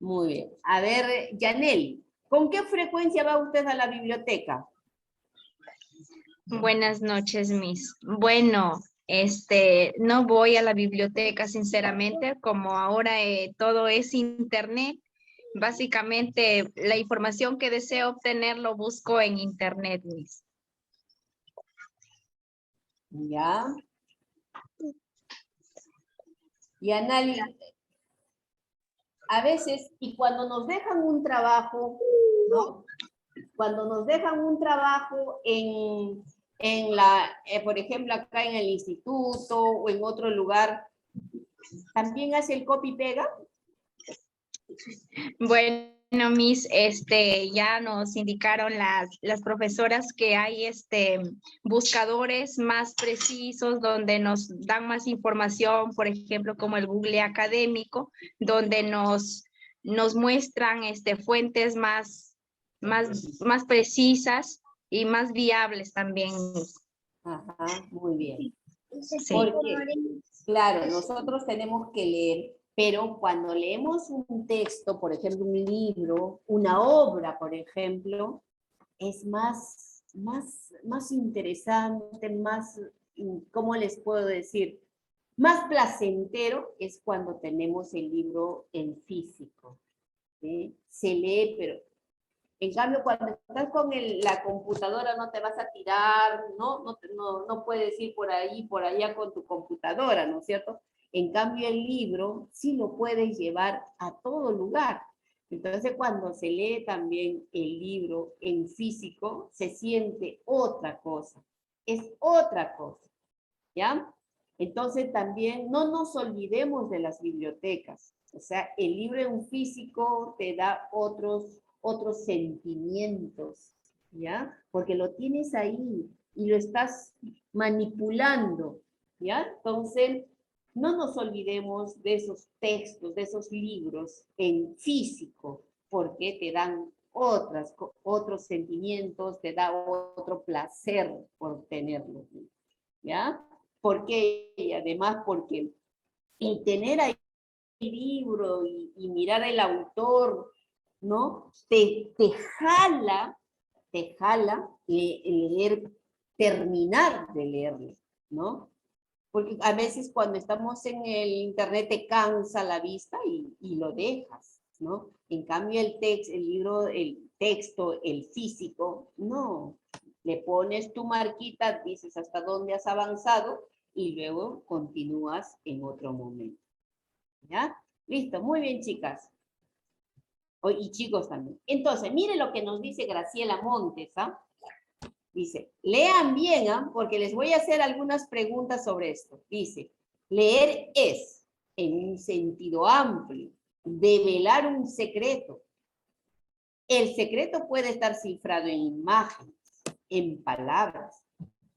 Muy bien. A ver, Yaneli, ¿con qué frecuencia va usted a la biblioteca? Buenas noches, Miss. Bueno, no voy a la biblioteca, sinceramente, como ahora todo es internet. Básicamente, la información que deseo obtener lo busco en internet, Miss. Ya. Y Anali, a veces, y cuando nos dejan un trabajo, ¿no? Cuando nos dejan un trabajo por ejemplo, acá en el instituto o en otro lugar, ¿también hace el copy y pega? Bueno, Miss, ya nos indicaron las profesoras que hay buscadores más precisos donde nos dan más información, por ejemplo, como el Google académico, donde nos muestran fuentes más precisas y más viables también. Ajá, muy bien. Sí. Porque, claro, nosotros tenemos que leer, pero cuando leemos un texto, por ejemplo, un libro, una obra, por ejemplo, es más interesante, más, ¿cómo les puedo decir? Más placentero es cuando tenemos el libro en físico. ¿Sí? Se lee, pero en cambio, cuando estás con la computadora no te vas a tirar, no puedes ir por ahí, por allá con tu computadora, ¿no es cierto? En cambio, el libro sí lo puedes llevar a todo lugar. Entonces, cuando se lee también el libro en físico, se siente otra cosa. Es otra cosa, ¿ya? Entonces, también no nos olvidemos de las bibliotecas. O sea, el libro en físico te da otros sentimientos, ¿ya? Porque lo tienes ahí y lo estás manipulando, ¿ya? Entonces, no nos olvidemos de esos textos, de esos libros en físico, porque te dan otros sentimientos, te da otro placer por tenerlo, ¿ya? Porque, y además porque el tener ahí el libro y mirar el autor, ¿no? Te jala leer, terminar de leerlo, ¿no? Porque a veces cuando estamos en el internet te cansa la vista y lo dejas, ¿no? En cambio el texto, el físico, no. Le pones tu marquita, dices hasta dónde has avanzado y luego continúas en otro momento. ¿Ya? Listo, muy bien, chicas. Y chicos también. Entonces, mire lo que nos dice Graciela Montes, ¿ah? Dice, lean bien, ¿ah? Porque les voy a hacer algunas preguntas sobre esto. Dice, leer es, en un sentido amplio, develar un secreto. El secreto puede estar cifrado en imágenes, en palabras,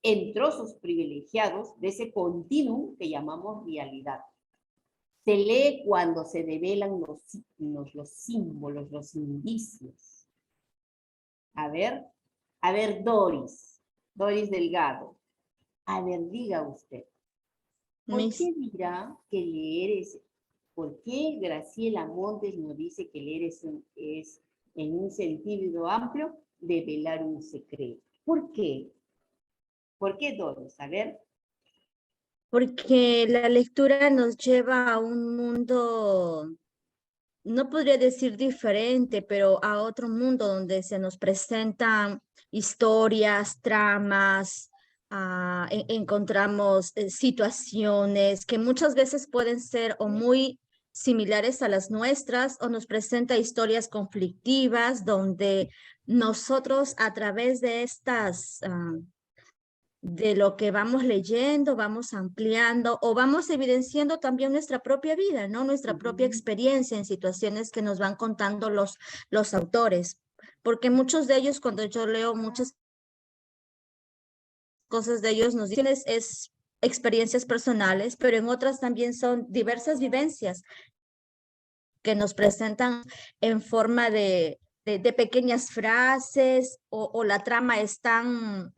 en trozos privilegiados de ese continuum que llamamos realidad. Se lee cuando se develan los signos, los símbolos, los indicios. A ver, Doris Delgado. A ver, diga usted. ¿Por qué dirá que leer es, por qué Graciela Montes nos dice que leer es en un sentido amplio, develar un secreto? ¿Por qué? ¿Por qué, Doris? A ver. Porque la lectura nos lleva a un mundo, no podría decir diferente, pero a otro mundo donde se nos presentan historias, tramas, encontramos situaciones que muchas veces pueden ser o muy similares a las nuestras o nos presenta historias conflictivas donde nosotros a través de estas de lo que vamos leyendo, vamos ampliando o vamos evidenciando también nuestra propia vida, ¿no? Nuestra propia experiencia en situaciones que nos van contando los autores. porque muchos de ellos, cuando yo leo muchas cosas de ellos, nos dicen es experiencias personales, pero en otras también son diversas vivencias que nos presentan en forma de pequeñas frases o la trama es tan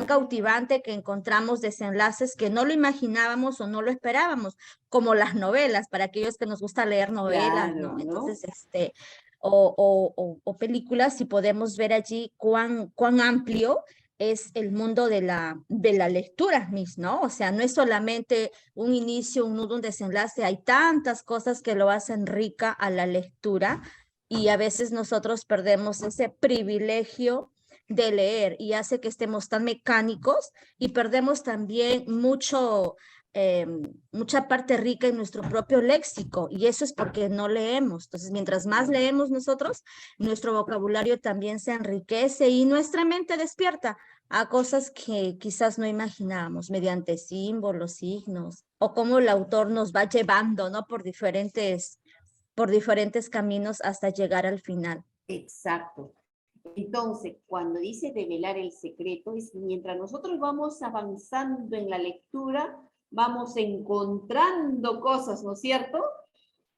cautivante que encontramos desenlaces que no lo imaginábamos o no lo esperábamos, como las novelas, para aquellos que nos gusta leer novelas, Claro, ¿no? ¿no? Entonces, o películas, y podemos ver allí cuán amplio es el mundo de la lectura, ¿no? O sea, no es solamente un inicio, un nudo, un desenlace, hay tantas cosas que lo hacen rica a la lectura y a veces nosotros perdemos ese privilegio de leer y hace que estemos tan mecánicos y perdemos también mucha parte rica en nuestro propio léxico, y eso es porque no leemos. Entonces, mientras más leemos nosotros, nuestro vocabulario también se enriquece y nuestra mente despierta a cosas que quizás no imaginábamos mediante símbolos, signos, o cómo el autor nos va llevando, ¿no? Por diferentes caminos hasta llegar al final. Exacto. Entonces, cuando dice develar el secreto, es mientras nosotros vamos avanzando en la lectura, vamos encontrando cosas, ¿no es cierto?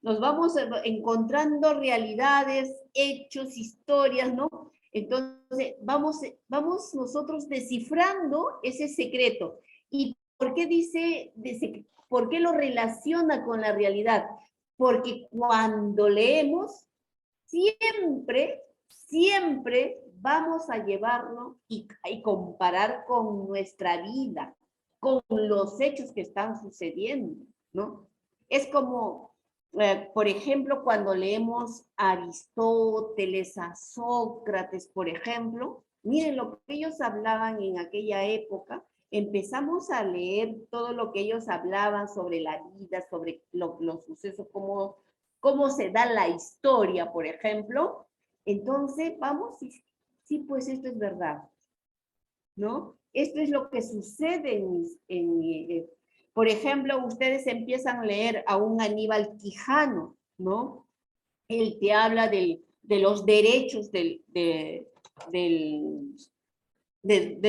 Nos vamos encontrando realidades, hechos, historias, ¿no? Entonces, vamos nosotros descifrando ese secreto. ¿Y por qué por qué lo relaciona con la realidad? Porque cuando leemos, siempre vamos a llevarlo y comparar con nuestra vida, con los hechos que están sucediendo, ¿no? Es como, por ejemplo, cuando leemos a Aristóteles, a Sócrates, por ejemplo, miren lo que ellos hablaban en aquella época, empezamos a leer todo lo que ellos hablaban sobre la vida, sobre los sucesos, cómo se da la historia, por ejemplo. Entonces, vamos, sí, pues esto es verdad, ¿no? Esto es lo que sucede por ejemplo, ustedes empiezan a leer a un Aníbal Quijano, ¿no? Él te habla de los derechos de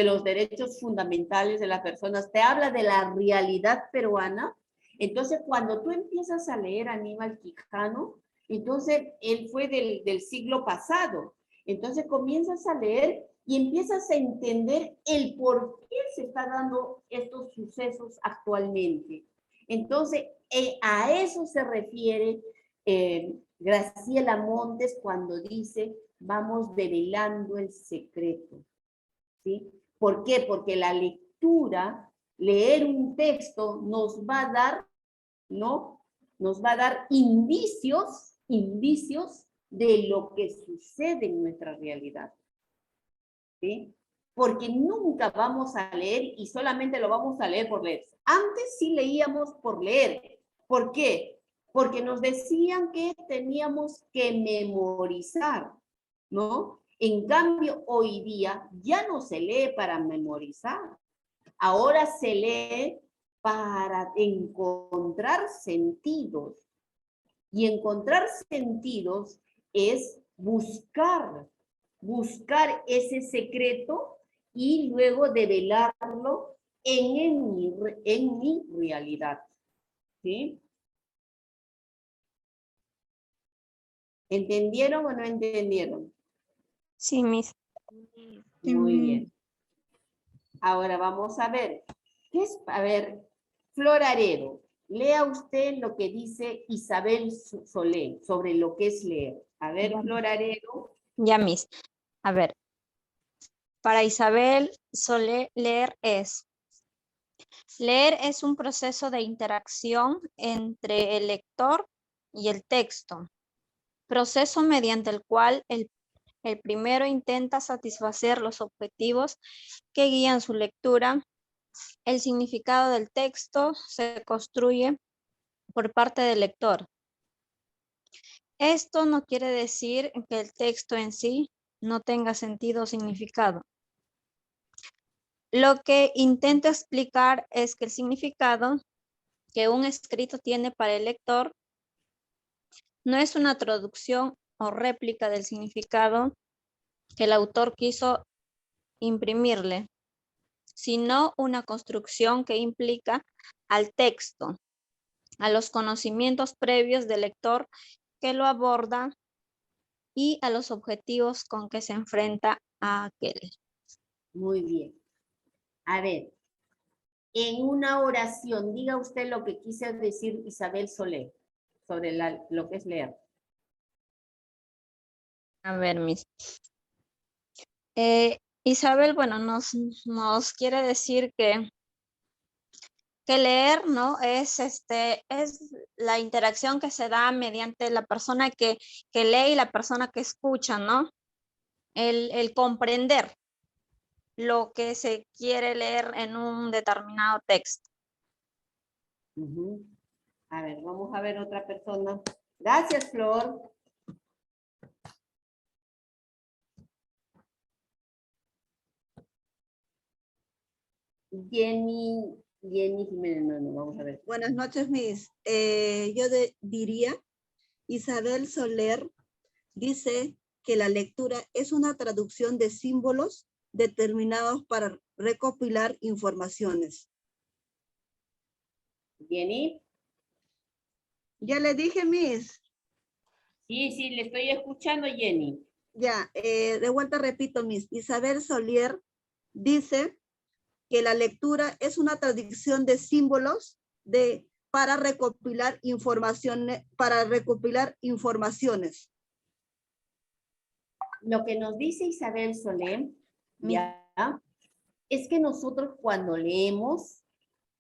los derechos fundamentales de las personas, te habla de la realidad peruana. Entonces, cuando tú empiezas a leer a Aníbal Quijano, entonces él fue del siglo pasado, entonces comienzas a leer y empiezas a entender el por qué se están dando estos sucesos actualmente. Entonces, a eso se refiere Graciela Montes cuando dice, vamos develando el secreto. ¿Sí? ¿Por qué? Porque la lectura, leer un texto nos va a dar, ¿no? Nos va a dar indicios de lo que sucede en nuestra realidad. ¿Sí? Porque nunca vamos a leer y solamente lo vamos a leer por leer. Antes sí leíamos por leer. ¿Por qué? Porque nos decían que teníamos que memorizar, ¿no? En cambio, hoy día ya no se lee para memorizar. Ahora se lee para encontrar sentidos. Y encontrar sentidos es buscar ese secreto y luego develarlo en mi realidad. ¿Sí? ¿Entendieron o no entendieron? Sí, Miss. Muy bien. Ahora vamos a ver. ¿Qué es? A ver, Floraredo. Lea usted lo que dice Isabel Solé sobre lo que es leer. A ver, Floraredo. Ya, Miss. A ver. Para Isabel Solé, leer es un proceso de interacción entre el lector y el texto. Proceso mediante el cual el primero intenta satisfacer los objetivos que guían su lectura. El significado del texto se construye por parte del lector. Esto no quiere decir que el texto en sí no tenga sentido o significado. Lo que intento explicar es que el significado que un escrito tiene para el lector no es una traducción o réplica del significado que el autor quiso imprimirle, sino una construcción que implica al texto, a los conocimientos previos del lector que lo aborda y a los objetivos con que se enfrenta a aquel. Muy bien. A ver, en una oración, diga usted lo que quise decir Isabel Soler sobre lo que es leer. A ver, Isabel, bueno, nos quiere decir que leer, ¿no? Es la interacción que se da mediante la persona que lee y la persona que escucha, ¿no? El comprender lo que se quiere leer en un determinado texto. A ver, vamos a ver otra persona. Gracias, Flor. Jenny Jiménez, no, vamos a ver. Buenas noches, Miss. Yo diría, Isabel Soler dice que la lectura es una traducción de símbolos determinados para recopilar informaciones. Jenny. Ya le dije, Miss. Sí, le estoy escuchando, Jenny. Ya, de vuelta repito, Miss. Isabel Soler dice que la lectura es una traducción de símbolos para recopilar informaciones. Lo que nos dice Isabel Soler, ya, es que nosotros cuando leemos,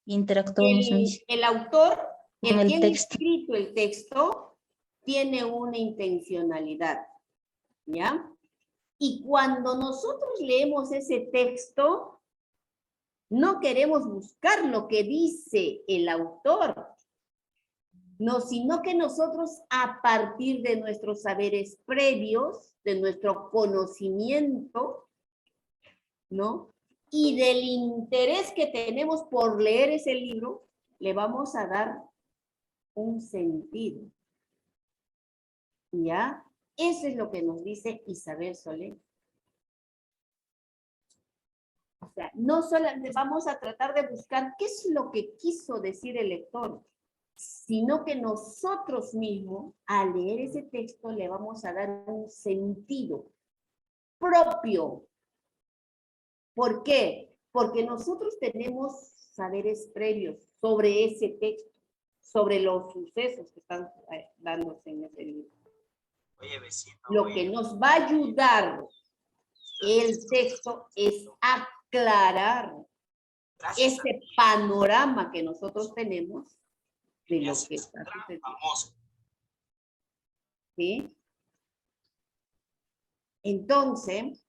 interactuamos el autor, con el quien ha texto. escrito el texto, tiene una intencionalidad, ¿ya? Y cuando nosotros leemos ese texto, no queremos buscar lo que dice el autor, no, sino que nosotros a partir de nuestros saberes previos, de nuestro conocimiento, ¿no? Y del interés que tenemos por leer ese libro, le vamos a dar un sentido. ¿Ya? Eso es lo que nos dice Isabel Soler. O sea, no solamente vamos a tratar de buscar qué es lo que quiso decir el lector, sino que nosotros mismos, al leer ese texto, le vamos a dar un sentido propio. ¿Por qué? Porque nosotros tenemos saberes previos sobre ese texto, sobre los sucesos que están dándose en ese libro. Oye, vecino. Lo que nos va a ayudar el texto es aclarar ese panorama que nosotros tenemos de lo que está sucediendo. ¿Sí? Entonces,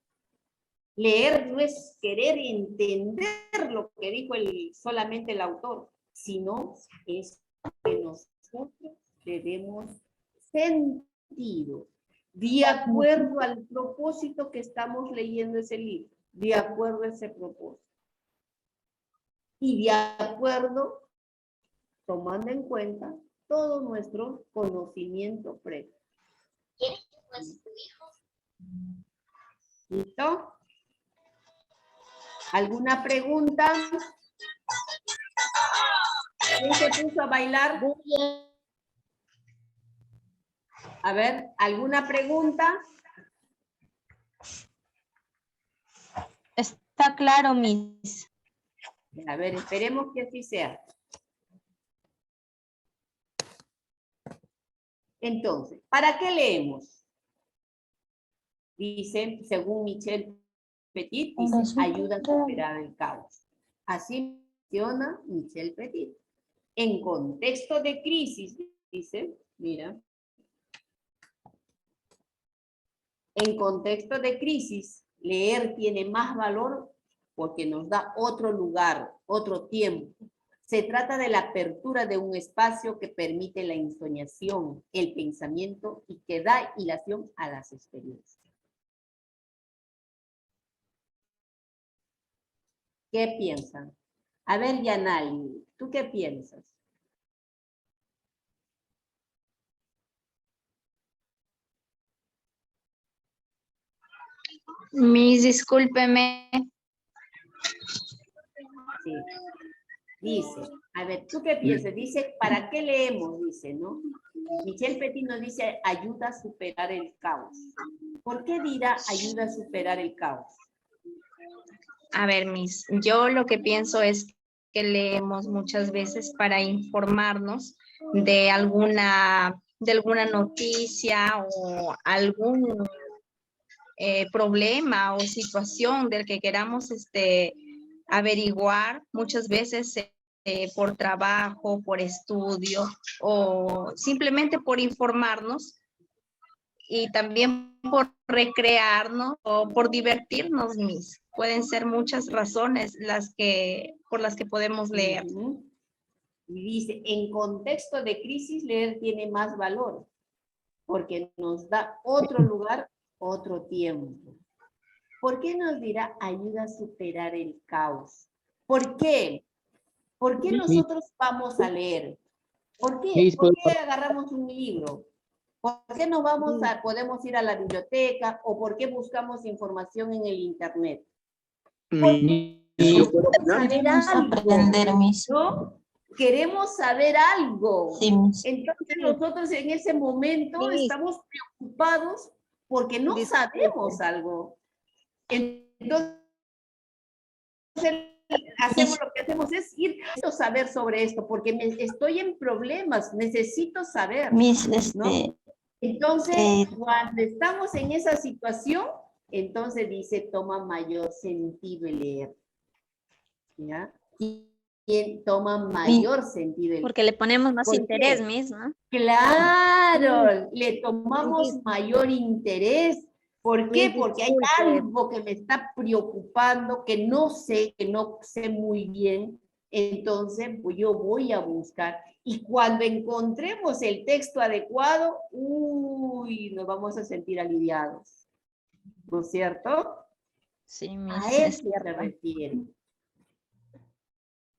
leer no es querer entender lo que dijo solamente el autor, sino es que nosotros le demos sentido, de acuerdo al propósito que estamos leyendo ese libro, de acuerdo a ese propósito. Y de acuerdo, tomando en cuenta todo nuestro conocimiento previo. ¿Listo? ¿Alguna pregunta? ¿Quién se puso a bailar? A ver, ¿alguna pregunta? Está claro, Miss. A ver, esperemos que así sea. Entonces, ¿para qué leemos? Dice, según Michel Petit, dice, ayuda a superar el caos. Así menciona Michel Petit. En contexto de crisis, dice, mira, en contexto de crisis, leer tiene más valor porque nos da otro lugar, otro tiempo. Se trata de la apertura de un espacio que permite la ensoñación, el pensamiento y que da hilación a las experiencias. ¿Qué piensan? A ver, Yanali, ¿tú qué piensas? Miss, discúlpeme. Sí. Dice, a ver, ¿tú qué piensas? Dice, ¿para qué leemos? Dice, ¿no? Michelle Petit nos dice, ayuda a superar el caos. ¿Por qué dirá ayuda a superar el caos? A ver, Miss, yo lo que pienso es que leemos muchas veces para informarnos de alguna noticia o algún problema o situación del que queramos averiguar, muchas veces por trabajo, por estudio o simplemente por informarnos y también por recrearnos o por divertirnos, Miss. Pueden ser muchas razones por las que podemos leer. Y dice, en contexto de crisis, leer tiene más valor, porque nos da otro lugar, otro tiempo. ¿Por qué nos dirá ayuda a superar el caos? ¿Por qué? ¿Por qué nosotros vamos a leer? ¿Por qué? ¿Por qué agarramos un libro? ¿Por qué podemos ir a la biblioteca o por qué buscamos información en el internet? Porque queremos aprender, ¿no? Queremos saber algo. Entonces nosotros en ese momento estamos preocupados porque no sabemos algo. Entonces hacemos lo que hacemos es ir a saber sobre esto porque estoy en problemas, necesito saber, ¿no? Entonces, cuando estamos en esa situación, entonces dice, toma mayor sentido el leer. ¿Ya? Y toma mayor sentido el Porque le ponemos más interés, qué? Miss, ¿no? Claro, le tomamos mayor interés. ¿Por qué? Porque hay algo que me está preocupando, que no sé muy bien. Entonces, pues yo voy a buscar. Y cuando encontremos el texto adecuado, nos vamos a sentir aliviados. ¿No es cierto? Sí, Miss, a eso se refiere.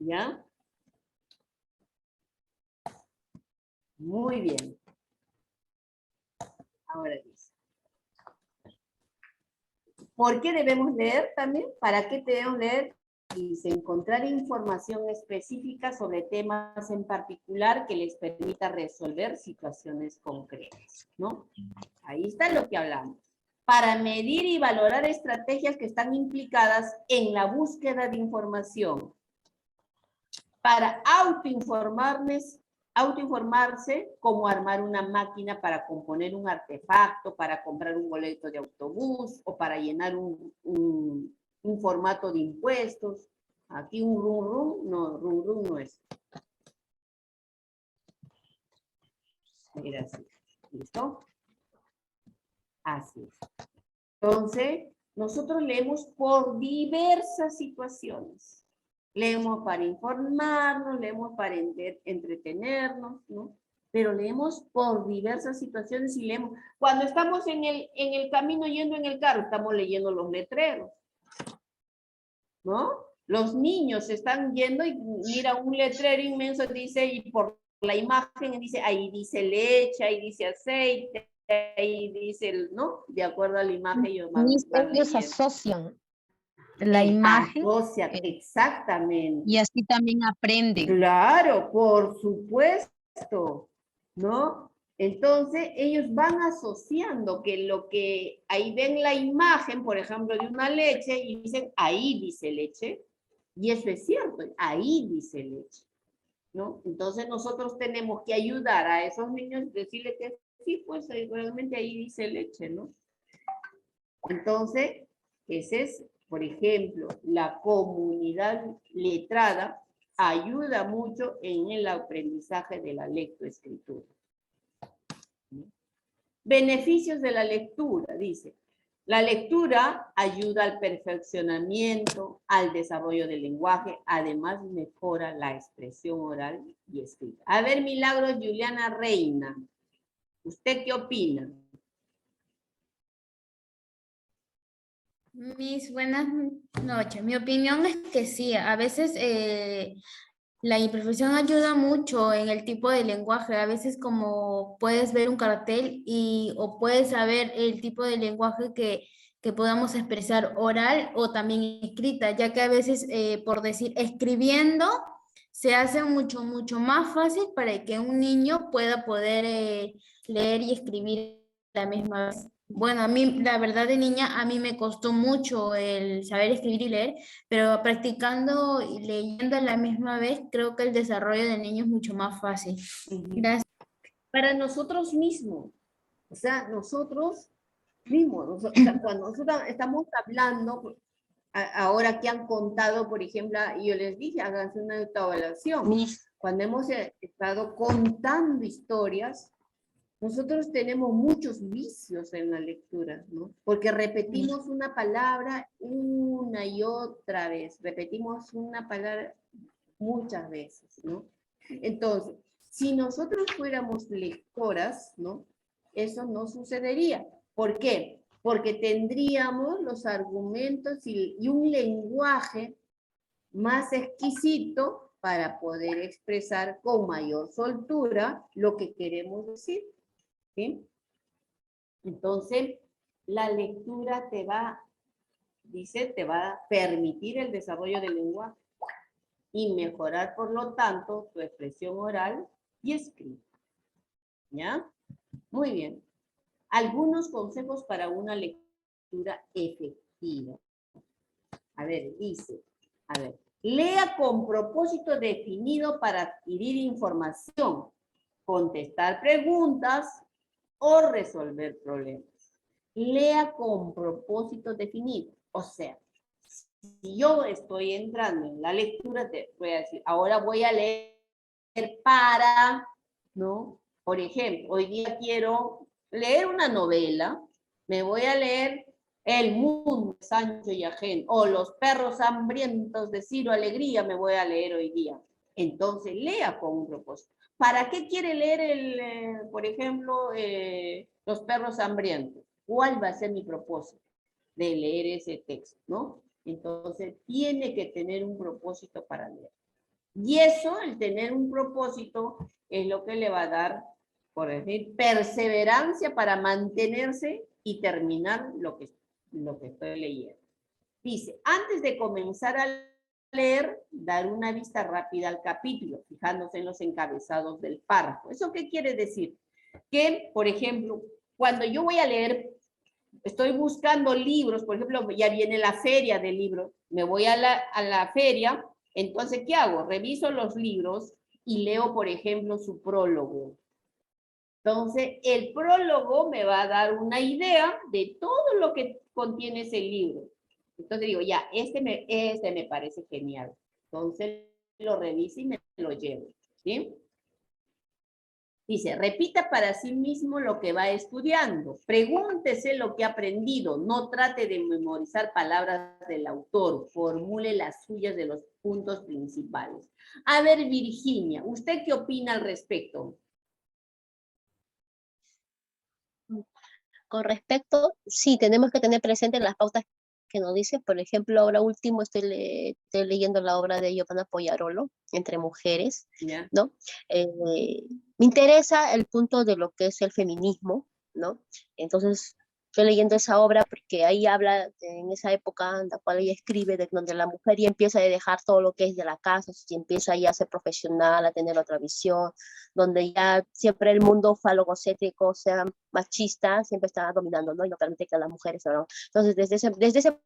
¿Ya? Muy bien. Ahora dice. ¿Por qué debemos leer también? ¿Para qué debemos leer? Dice, encontrar información específica sobre temas en particular que les permita resolver situaciones concretas, ¿no? Ahí está lo que hablamos. Para medir y valorar estrategias que están implicadas en la búsqueda de información. Para autoinformarse, cómo armar una máquina para componer un artefacto, para comprar un boleto de autobús o para llenar un formato de impuestos. Aquí un rum no es. Mira así. ¿Listo? Así es. Entonces, nosotros leemos por diversas situaciones. Leemos para informarnos, leemos para entretenernos, ¿no? Pero leemos por diversas situaciones y leemos. Cuando estamos en el camino yendo en el carro, estamos leyendo los letreros, ¿no? Los niños están yendo y mira un letrero inmenso, dice, y por la imagen dice, ahí dice leche, ahí dice aceite, ahí dice, ¿no? De acuerdo a la imagen ellos asocian la imagen. Exactamente. Y así también aprenden. Claro, por supuesto, ¿no? Entonces, ellos van asociando que lo que ahí ven la imagen, por ejemplo, de una leche, y dicen, ahí dice leche, y eso es cierto, ahí dice leche, ¿no? Entonces, nosotros tenemos que ayudar a esos niños, decirles que sí, pues realmente ahí dice leche, ¿no? Entonces, ese es, por ejemplo, la comunidad letrada ayuda mucho en el aprendizaje de la lectoescritura. Beneficios de la lectura, dice. La lectura ayuda al perfeccionamiento, al desarrollo del lenguaje, además mejora la expresión oral y escrita. A ver, Milagros Juliana Reina, ¿usted qué opina? Mis buenas noches. Mi opinión es que sí, a veces la imperfección ayuda mucho en el tipo de lenguaje. A veces como puedes ver un cartel o puedes saber el tipo de lenguaje que podamos expresar oral o también escrita, ya que a veces, por decir, escribiendo, se hace mucho más fácil para que un niño pueda poder leer y escribir a la misma vez. Bueno, a mí, la verdad de niña, a mí me costó mucho el saber escribir y leer, pero practicando y leyendo a la misma vez, creo que el desarrollo del niño es mucho más fácil. Gracias. Para nosotros mismos, o sea, nosotros mismos, o sea, cuando nosotros estamos hablando, ahora que han contado, por ejemplo, yo les dije, háganse una autoevaluación. Cuando hemos estado contando historias, nosotros tenemos muchos vicios en la lectura, ¿no? Porque repetimos una palabra una y otra vez, repetimos una palabra muchas veces, ¿no? Entonces, si nosotros fuéramos lectoras, ¿no? Eso no sucedería. ¿Por qué? Porque tendríamos los argumentos y un lenguaje más exquisito para poder expresar con mayor soltura lo que queremos decir. ¿Sí? Entonces, la lectura te va a permitir el desarrollo del lenguaje y mejorar, por lo tanto, tu expresión oral y escrita. ¿Ya? Muy bien. Algunos consejos para una lectura efectiva. A ver, dice, lea con propósito definido para adquirir información, contestar preguntas o resolver problemas. Lea con propósito definido. O sea, si yo estoy entrando en la lectura, te voy a decir, ahora voy a leer para, ¿no? Por ejemplo, hoy día quiero leer una novela, me voy a leer El mundo de Sancho y Agén, o Los perros hambrientos de Ciro Alegría, me voy a leer hoy día. Entonces, lea con un propósito. ¿Para qué quiere leer, por ejemplo, Los perros hambrientos? ¿Cuál va a ser mi propósito de leer ese texto, no? Entonces, tiene que tener un propósito para leer. Y eso, el tener un propósito, es lo que le va a dar, por decir, perseverancia para mantenerse y terminar lo que estoy leyendo. Dice, antes de comenzar a leer, dar una vista rápida al capítulo, fijándose en los encabezados del párrafo. ¿Eso qué quiere decir? Que, por ejemplo, cuando yo voy a leer, estoy buscando libros, por ejemplo, ya viene la feria de libros, me voy a la feria, entonces, ¿qué hago? Reviso los libros y leo, por ejemplo, su prólogo. Entonces, el prólogo me va a dar una idea de todo lo que contiene ese libro. Entonces digo, ya, este me parece genial. Entonces, lo reviso y me lo llevo. ¿Sí? Dice, repita para sí mismo lo que va estudiando. Pregúntese lo que ha aprendido. No trate de memorizar palabras del autor. Formule las suyas de los puntos principales. A ver, Virginia, ¿usted qué opina al respecto? Con respecto, sí, tenemos que tener presentes las pautas que nos dice. Por ejemplo, ahora último estoy leyendo la obra de Giovanna Poyarolo, Entre Mujeres, ¿no? Me interesa el punto de lo que es el feminismo, ¿no? Entonces, estoy leyendo esa obra porque ahí habla en esa época en la cual ella escribe, de donde la mujer ya empieza a dejar todo lo que es de la casa, y empieza ya a ser profesional, a tener otra visión, donde ya siempre el mundo falogocétrico, o sea, machista, siempre está dominando, ¿no? Y no permite que las mujeres hablen. Entonces, desde ese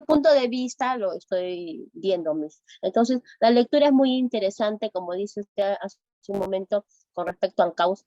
punto de vista lo estoy viendo. Entonces, la lectura es muy interesante, como dice usted hace un momento, con respecto al caos.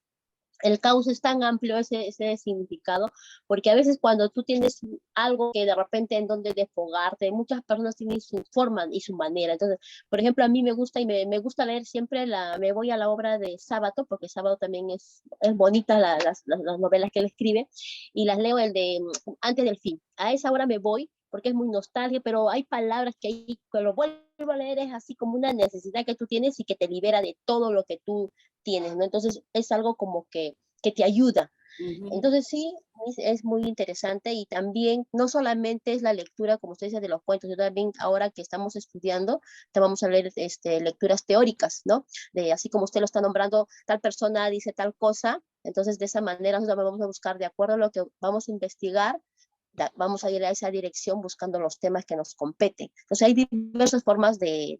El caos es tan amplio, ese significado, porque a veces cuando tú tienes algo que de repente en donde desfogarte, muchas personas tienen su forma y su manera. Entonces, por ejemplo, a mí me gusta y me gusta leer siempre, me voy a la obra de Sábato, porque Sábato también es bonita las novelas que él escribe, y las leo el de Antes del fin. A esa hora me voy, porque es muy nostalgia, pero hay palabras que ahí, cuando lo vuelvo a leer, es así como una necesidad que tú tienes y que te libera de todo lo que tú tienes, ¿no? Entonces es algo como que te ayuda. Entonces sí, es muy interesante, y también no solamente es la lectura, como usted dice, de los cuentos, yo también ahora que estamos estudiando, te vamos a leer lecturas teóricas, ¿no? De así como usted lo está nombrando, tal persona dice tal cosa, entonces de esa manera nosotros vamos a buscar, de acuerdo a lo que vamos a investigar, vamos a ir a esa dirección buscando los temas que nos competen. Entonces hay diversas formas de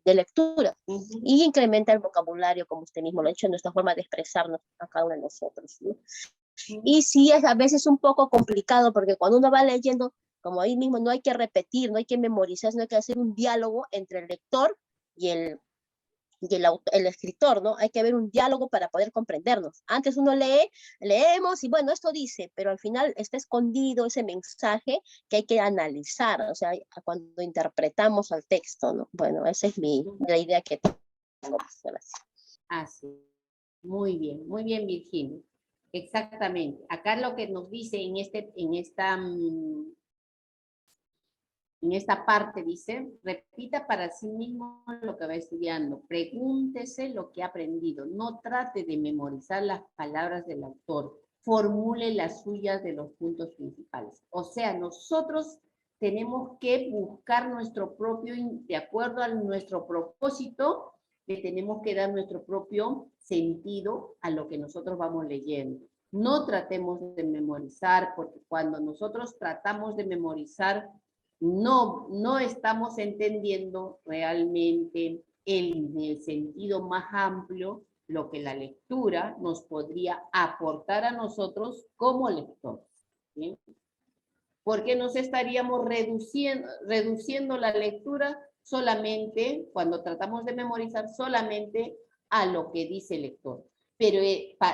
lectura y incrementa el vocabulario, como usted mismo lo ha dicho, en nuestra forma de expresarnos a cada uno de nosotros, ¿no? Y sí es a veces un poco complicado porque cuando uno va leyendo, como ahí mismo no hay que repetir, no hay que memorizar, sino hay que hacer un diálogo entre el lector y el escritor, ¿no? Hay que haber un diálogo para poder comprendernos. Antes uno leemos y bueno, esto dice, pero al final está escondido ese mensaje que hay que analizar, o sea, cuando interpretamos al texto, ¿no? Bueno, esa es la idea que tengo. Así. Muy bien, Virginia. Exactamente. Acá lo que nos dice en esta parte dice, repita para sí mismo lo que va estudiando, pregúntese lo que ha aprendido, no trate de memorizar las palabras del autor, formule las suyas de los puntos principales. O sea, nosotros tenemos que buscar nuestro propio, de acuerdo a nuestro propósito, le tenemos que dar nuestro propio sentido a lo que nosotros vamos leyendo. No tratemos de memorizar, porque cuando nosotros tratamos de memorizar, no estamos entendiendo realmente en el sentido más amplio lo que la lectura nos podría aportar a nosotros como lectores, ¿sí? Porque nos estaríamos reduciendo la lectura solamente, cuando tratamos de memorizar, solamente a lo que dice el lector. Pero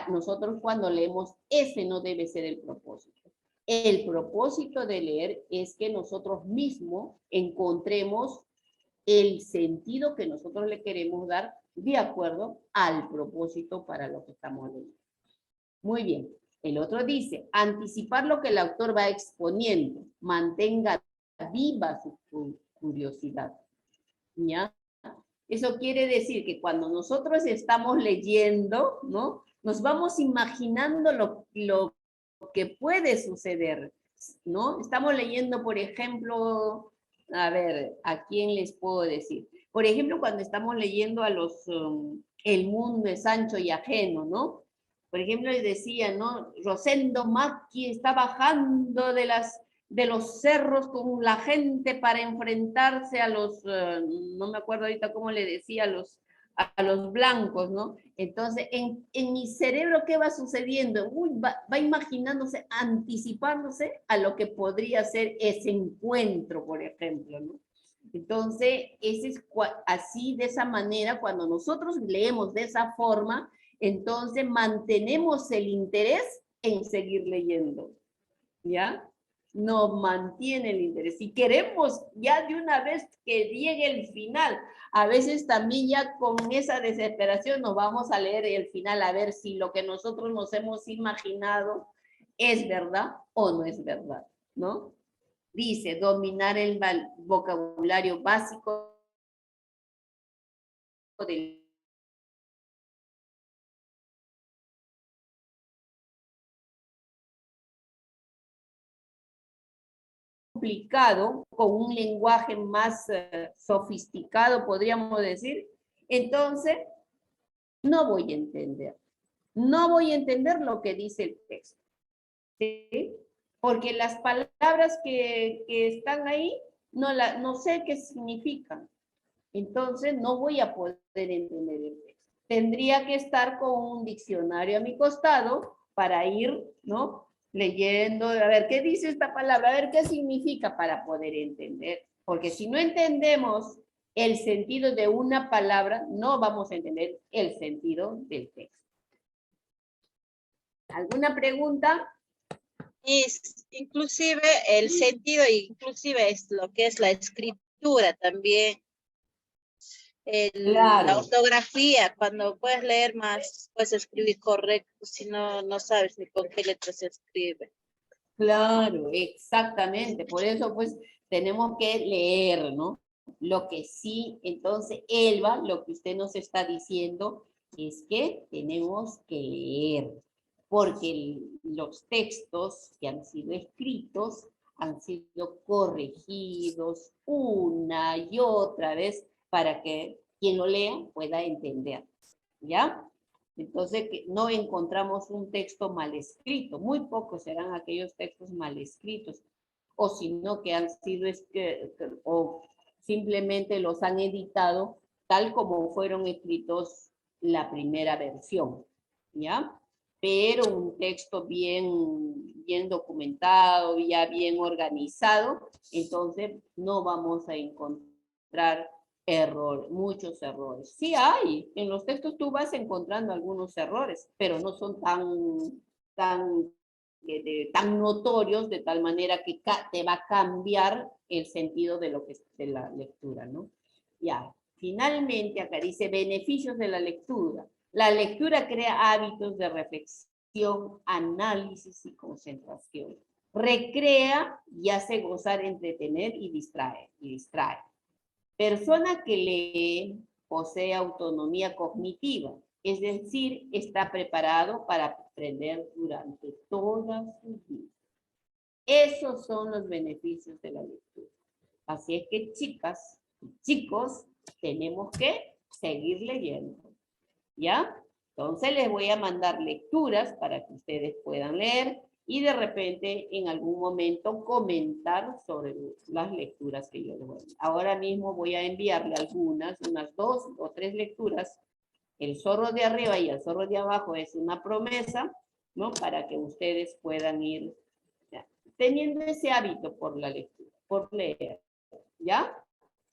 nosotros cuando leemos, ese no debe ser el propósito. El propósito de leer es que nosotros mismos encontremos el sentido que nosotros le queremos dar de acuerdo al propósito para lo que estamos leyendo. Muy bien. El otro dice, anticipar lo que el autor va exponiendo, mantenga viva su curiosidad. ¿Ya? Eso quiere decir que cuando nosotros estamos leyendo, ¿no? Nos vamos imaginando lo que puede suceder, ¿no? Estamos leyendo, por ejemplo, a ver, ¿a quién les puedo decir? Por ejemplo, cuando estamos leyendo a El mundo es ancho y ajeno, ¿no? Por ejemplo, les decía, ¿no? Rosendo Macchi está bajando de los cerros con la gente para enfrentarse a los, no me acuerdo ahorita cómo le decía, a los blancos, ¿no? Entonces, en mi cerebro, ¿qué va sucediendo? Va imaginándose, anticipándose a lo que podría ser ese encuentro, por ejemplo, ¿no? Entonces, así, de esa manera, cuando nosotros leemos de esa forma, entonces mantenemos el interés en seguir leyendo, ¿ya? Nos mantiene el interés. Si queremos ya de una vez que llegue el final, a veces también ya con esa desesperación nos vamos a leer el final a ver si lo que nosotros nos hemos imaginado es verdad o no es verdad, ¿no? Dice, dominar el vocabulario básico del complicado, con un lenguaje más sofisticado, podríamos decir, entonces no voy a entender. No voy a entender lo que dice el texto, ¿sí? Porque las palabras que están ahí, no sé qué significan. Entonces no voy a poder entender el texto. Tendría que estar con un diccionario a mi costado para ir, ¿no? Leyendo, a ver, ¿qué dice esta palabra? A ver, ¿qué significa para poder entender? Porque si no entendemos el sentido de una palabra, no vamos a entender el sentido del texto. ¿Alguna pregunta? Inclusive el sentido, inclusive es lo que es la escritura también. Claro. La ortografía, cuando puedes leer más, puedes escribir correcto, si no, no sabes ni con qué letra se escribe. Claro, exactamente. Por eso, pues, tenemos que leer, ¿no? Lo que sí, entonces, Elba, lo que usted nos está diciendo es que tenemos que leer, porque los textos que han sido escritos han sido corregidos una y otra vez para que quien lo lea pueda entender, ¿ya? Entonces, que no encontramos un texto mal escrito. Muy pocos serán aquellos textos mal escritos. O si no, que han sido, o simplemente los han editado tal como fueron escritos la primera versión, ¿ya? Pero un texto bien documentado, ya bien organizado, entonces no vamos a encontrar muchos errores. Sí hay, en los textos tú vas encontrando algunos errores, pero no son tan notorios de tal manera que te va a cambiar el sentido de lo que es de la lectura, ¿no? Ya, finalmente acá dice beneficios de la lectura. La lectura crea hábitos de reflexión, análisis y concentración. Recrea y hace gozar, entretener y distrae. Persona que lee posee autonomía cognitiva, es decir, está preparado para aprender durante toda su vida. Esos son los beneficios de la lectura. Así es que, chicas y chicos, tenemos que seguir leyendo, ¿ya? Entonces les voy a mandar lecturas para que ustedes puedan leer y de repente en algún momento comentar sobre las lecturas que yo les voy a enviar. Ahora mismo voy a enviarle unas 2 o 3 lecturas. El zorro de arriba y el zorro de abajo es una promesa, ¿no? Para que ustedes puedan ir teniendo ese hábito por la lectura, por leer, ¿ya?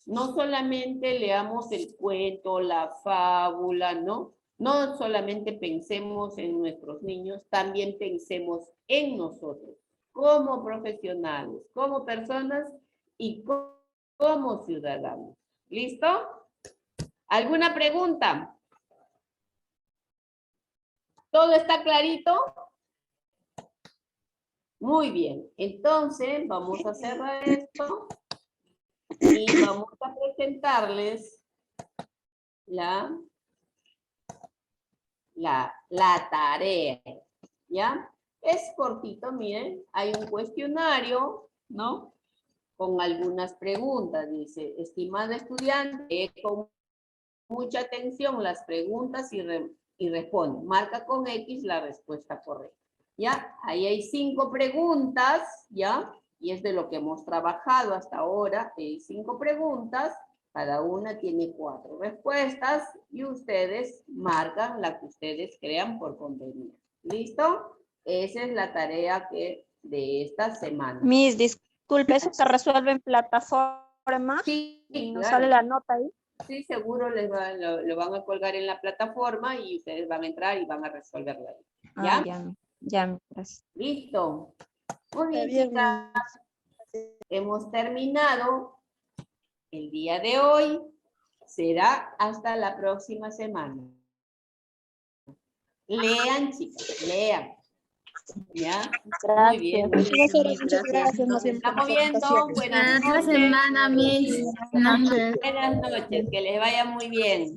No solamente leamos el cuento, la fábula, ¿no? No solamente pensemos en nuestros niños, también pensemos en nosotros, como profesionales, como personas y como ciudadanos. ¿Listo? ¿Alguna pregunta? ¿Todo está clarito? Muy bien. Entonces, vamos a cerrar esto y vamos a presentarles la tarea, ¿ya? Es cortito, miren, hay un cuestionario, ¿no? Con algunas preguntas, dice, estimada estudiante, con mucha atención las preguntas y responde, marca con X la respuesta correcta, ¿ya? Ahí hay 5 preguntas, ¿ya? Y es de lo que hemos trabajado hasta ahora, hay 5 preguntas, cada una tiene 4 respuestas y ustedes marcan la que ustedes crean por convenir. ¿Listo? Esa es la tarea de esta semana. Miss, disculpe, ¿eso se resuelve en plataforma? Sí, ¿Y nos claro. sale la nota ahí? Sí, seguro lo van a colgar en la plataforma y ustedes van a entrar y van a resolverla ahí. ¿Ya? Ya, gracias. Listo. Muy bien, chicas. Hemos terminado el día de hoy. Será hasta la próxima semana. Lean, chicas, lean. ¿Ya? Muy bien. Muchas gracias. Nos estamos viendo. Buenas noches. semana, Miss. Buenas noches. Buenas noches. Que les vaya muy bien.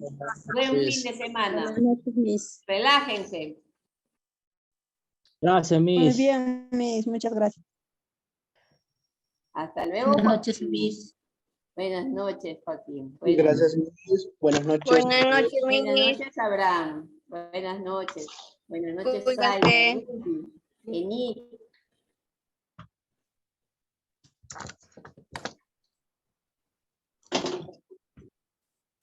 Buen fin de semana. Buenas noches, Miss. Relájense. Gracias, Miss. Muy bien, Miss. Muchas gracias. Hasta luego. Buenas noches, Joaquín. Miss. Buenas noches, Joaquín. Gracias, Miss. Buenas noches. Buenas noches, Buenas Miss. noches, Abraham. Buenas noches. Buenas noches, Cuídate. Sally. Vení.